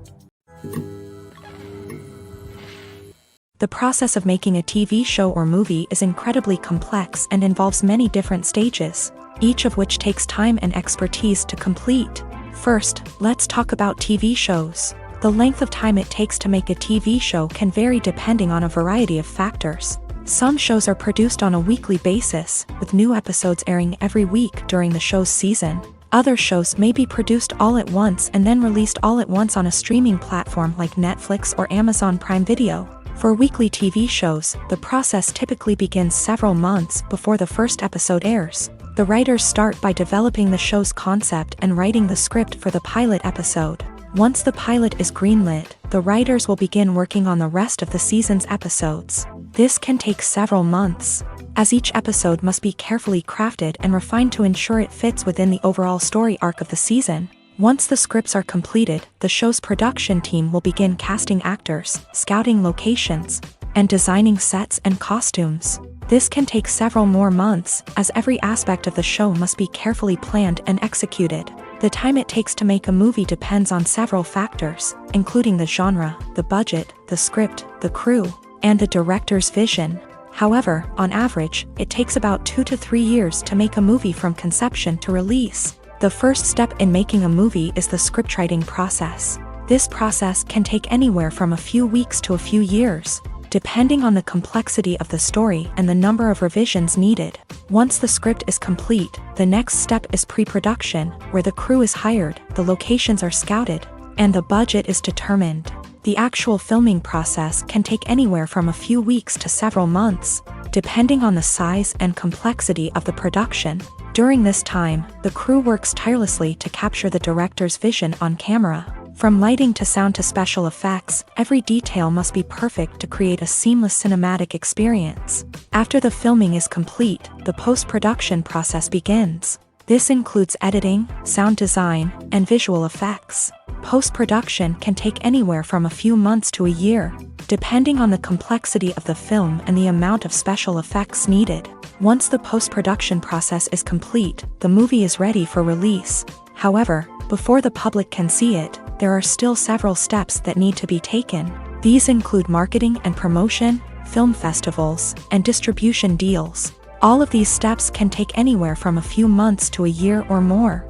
The process of making a TV show or movie is incredibly complex and involves many different stages, each of which takes time and expertise to complete. First, let's talk about TV shows. The length of time it takes to make a TV show can vary depending on a variety of factors. Some shows are produced on a weekly basis, with new episodes airing every week during the show's season. Other shows may be produced all at once and then released all at once on a streaming platform like Netflix or Amazon Prime Video. For weekly TV shows, the process typically begins several months before the first episode airs. The writers start by developing the show's concept and writing the script for the pilot episode. Once the pilot is greenlit, the writers will begin working on the rest of the season's episodes. This can take several months, as each episode must be carefully crafted and refined to ensure it fits within the overall story arc of the season. Once the scripts are completed, the show's production team will begin casting actors, scouting locations, and designing sets and costumes. This can take several more months, as every aspect of the show must be carefully planned and executed. The time it takes to make a movie depends on several factors, including the genre, the budget, the script, the crew, and the director's vision. However, on average, it takes about 2 to 3 years to make a movie from conception to release. The first step in making a movie is the scriptwriting process. This process can take anywhere from a few weeks to a few years, depending on the complexity of the story and the number of revisions needed. Once the script is complete, the next step is pre-production, where the crew is hired, the locations are scouted, and the budget is determined. The actual filming process can take anywhere from a few weeks to several months, depending on the size and complexity of the production. During this time, the crew works tirelessly to capture the director's vision on camera. From lighting to sound to special effects, every detail must be perfect to create a seamless cinematic experience. After the filming is complete, the post-production process begins. This includes editing, sound design, and visual effects. Post-production can take anywhere from a few months to a year, depending on the complexity of the film and the amount of special effects needed. Once the post-production process is complete, the movie is ready for release. However, before the public can see it, there are still several steps that need to be taken. These include marketing and promotion, film festivals, and distribution deals. All of these steps can take anywhere from a few months to a year or more.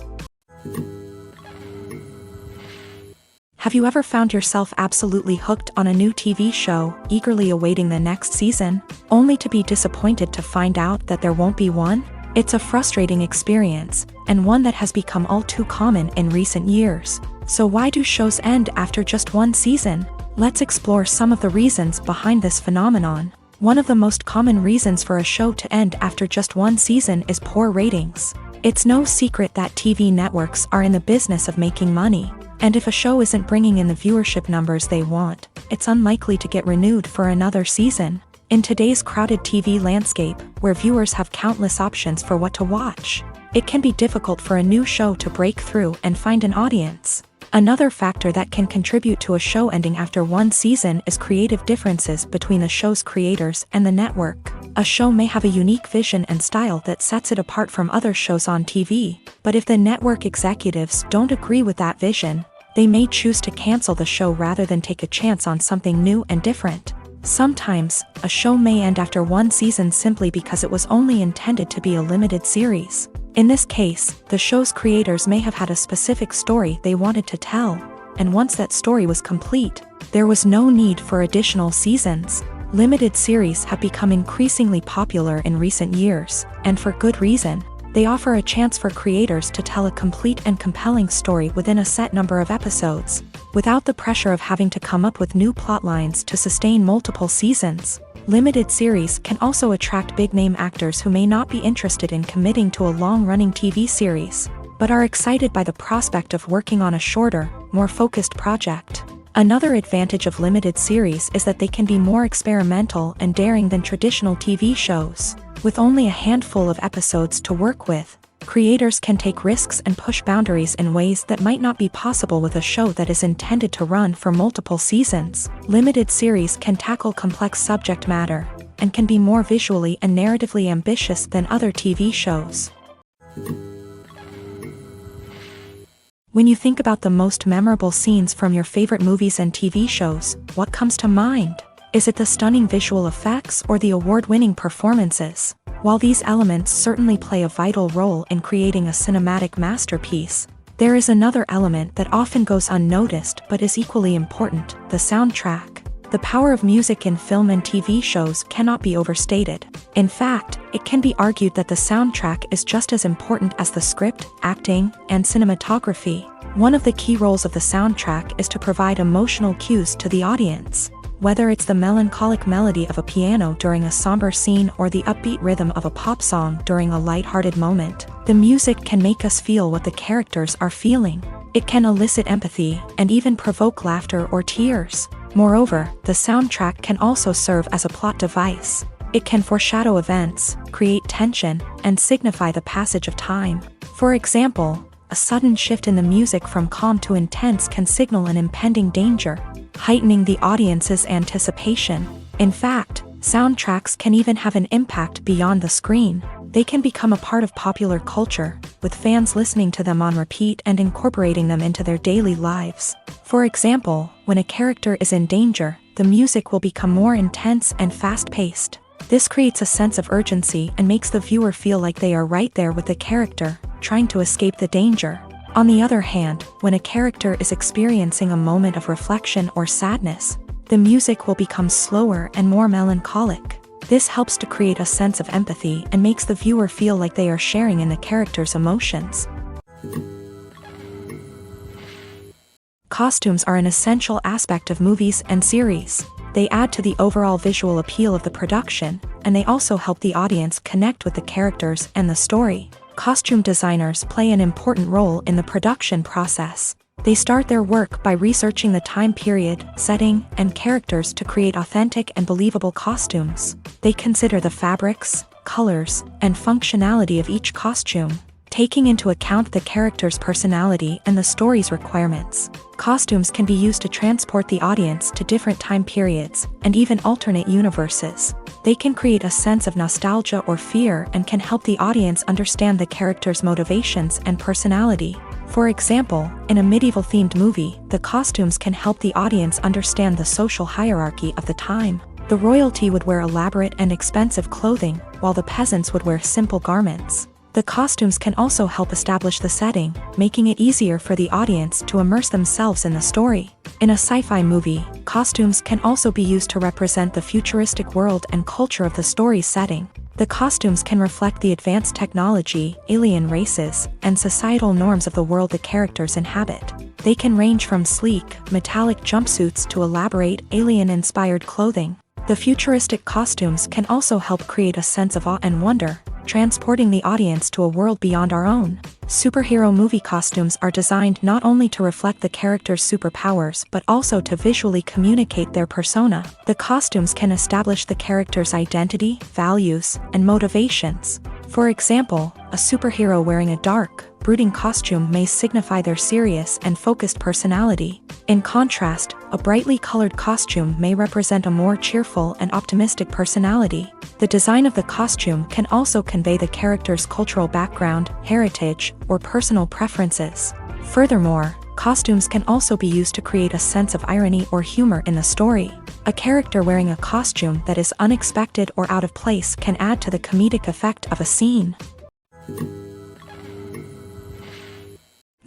Have you ever found yourself absolutely hooked on a new TV show, eagerly awaiting the next season, only to be disappointed to find out that there won't be one? It's a frustrating experience, and one that has become all too common in recent years. So why do shows end after just one season? Let's explore some of the reasons behind this phenomenon. One of the most common reasons for a show to end after just one season is poor ratings. It's no secret that TV networks are in the business of making money. And if a show isn't bringing in the viewership numbers they want, it's unlikely to get renewed for another season. In today's crowded TV landscape, where viewers have countless options for what to watch, it can be difficult for a new show to break through and find an audience. Another factor that can contribute to a show ending after one season is creative differences between the show's creators and the network. A show may have a unique vision and style that sets it apart from other shows on TV, but if the network executives don't agree with that vision, they may choose to cancel the show rather than take a chance on something new and different. Sometimes, a show may end after one season simply because it was only intended to be a limited series. In this case, the show's creators may have had a specific story they wanted to tell, and once that story was complete, there was no need for additional seasons. Limited series have become increasingly popular in recent years, and for good reason. They offer a chance for creators to tell a complete and compelling story within a set number of episodes, without the pressure of having to come up with new plotlines to sustain multiple seasons. Limited series can also attract big-name actors who may not be interested in committing to a long-running TV series, but are excited by the prospect of working on a shorter, more focused project. Another advantage of limited series is that they can be more experimental and daring than traditional TV shows. With only a handful of episodes to work with, creators can take risks and push boundaries in ways that might not be possible with a show that is intended to run for multiple seasons. Limited series can tackle complex subject matter, and can be more visually and narratively ambitious than other TV shows. When you think about the most memorable scenes from your favorite movies and TV shows, what comes to mind? Is it the stunning visual effects or the award-winning performances? While these elements certainly play a vital role in creating a cinematic masterpiece, there is another element that often goes unnoticed but is equally important: the soundtrack. The power of music in film and TV shows cannot be overstated. In fact, it can be argued that the soundtrack is just as important as the script, acting, and cinematography. One of the key roles of the soundtrack is to provide emotional cues to the audience. Whether it's the melancholic melody of a piano during a somber scene or the upbeat rhythm of a pop song during a lighthearted moment, the music can make us feel what the characters are feeling. It can elicit empathy and even provoke laughter or tears. Moreover, the soundtrack can also serve as a plot device. It can foreshadow events, create tension, and signify the passage of time. For example, a sudden shift in the music from calm to intense can signal an impending danger, heightening the audience's anticipation. In fact, soundtracks can even have an impact beyond the screen. They can become a part of popular culture, with fans listening to them on repeat and incorporating them into their daily lives. For example, when a character is in danger, the music will become more intense and fast-paced. This creates a sense of urgency and makes the viewer feel like they are right there with the character, trying to escape the danger. On the other hand, when a character is experiencing a moment of reflection or sadness, the music will become slower and more melancholic. This helps to create a sense of empathy and makes the viewer feel like they are sharing in the character's emotions. Costumes are an essential aspect of movies and series. They add to the overall visual appeal of the production, and they also help the audience connect with the characters and the story. Costume designers play an important role in the production process. They start their work by researching the time period, setting, and characters to create authentic and believable costumes. They consider the fabrics, colors, and functionality of each costume, taking into account the character's personality and the story's requirements. Costumes can be used to transport the audience to different time periods and even alternate universes. They can create a sense of nostalgia or fear and can help the audience understand the character's motivations and personality. For example, in a medieval-themed movie, the costumes can help the audience understand the social hierarchy of the time. The royalty would wear elaborate and expensive clothing, while the peasants would wear simple garments. The costumes can also help establish the setting, making it easier for the audience to immerse themselves in the story. In a sci-fi movie, costumes can also be used to represent the futuristic world and culture of the story's setting. The costumes can reflect the advanced technology, alien races, and societal norms of the world the characters inhabit. They can range from sleek, metallic jumpsuits to elaborate, alien-inspired clothing. The futuristic costumes can also help create a sense of awe and wonder, transporting the audience to a world beyond our own. Superhero movie costumes are designed not only to reflect the character's superpowers but also to visually communicate their persona. The costumes can establish the character's identity, values, and motivations. For example, a superhero wearing a dark, brooding costume may signify their serious and focused personality. In contrast, a brightly colored costume may represent a more cheerful and optimistic personality. The design of the costume can also convey the character's cultural background, heritage, or personal preferences. Furthermore, costumes can also be used to create a sense of irony or humor in the story. A character wearing a costume that is unexpected or out of place can add to the comedic effect of a scene.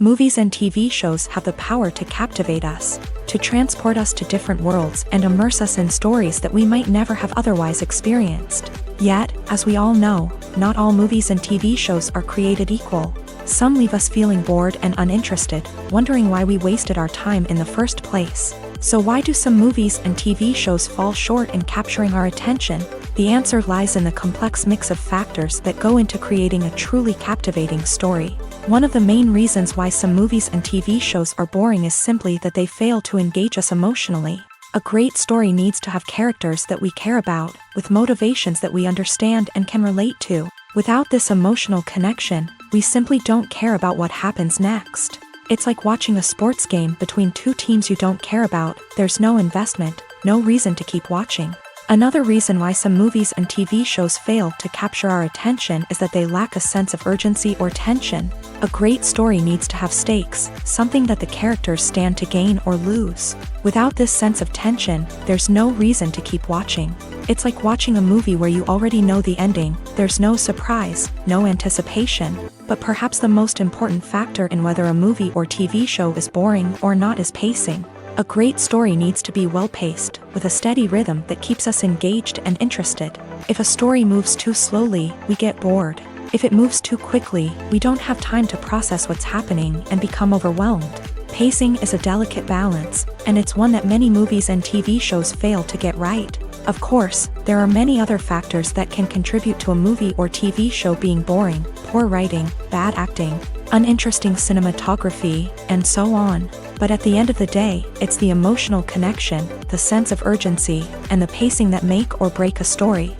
Movies and TV shows have the power to captivate us, to transport us to different worlds and immerse us in stories that we might never have otherwise experienced. Yet, as we all know, not all movies and TV shows are created equal. Some leave us feeling bored and uninterested, wondering why we wasted our time in the first place. So why do some movies and TV shows fall short in capturing our attention? The answer lies in the complex mix of factors that go into creating a truly captivating story. One of the main reasons why some movies and TV shows are boring is simply that they fail to engage us emotionally. A great story needs to have characters that we care about, with motivations that we understand and can relate to. Without this emotional connection, we simply don't care about what happens next. It's like watching a sports game between two teams you don't care about. There's no investment, no reason to keep watching. Another reason why some movies and TV shows fail to capture our attention is that they lack a sense of urgency or tension. A great story needs to have stakes, something that the characters stand to gain or lose. Without this sense of tension, there's no reason to keep watching. It's like watching a movie where you already know the ending. There's no surprise, no anticipation. But perhaps the most important factor in whether a movie or TV show is boring or not is pacing. A great story needs to be well-paced, with a steady rhythm that keeps us engaged and interested. If a story moves too slowly, we get bored. If it moves too quickly, we don't have time to process what's happening and become overwhelmed. Pacing is a delicate balance, and it's one that many movies and TV shows fail to get right. Of course, there are many other factors that can contribute to a movie or TV show being boring: poor writing, bad acting, uninteresting cinematography, and so on. But at the end of the day, it's the emotional connection, the sense of urgency, and the pacing that make or break a story.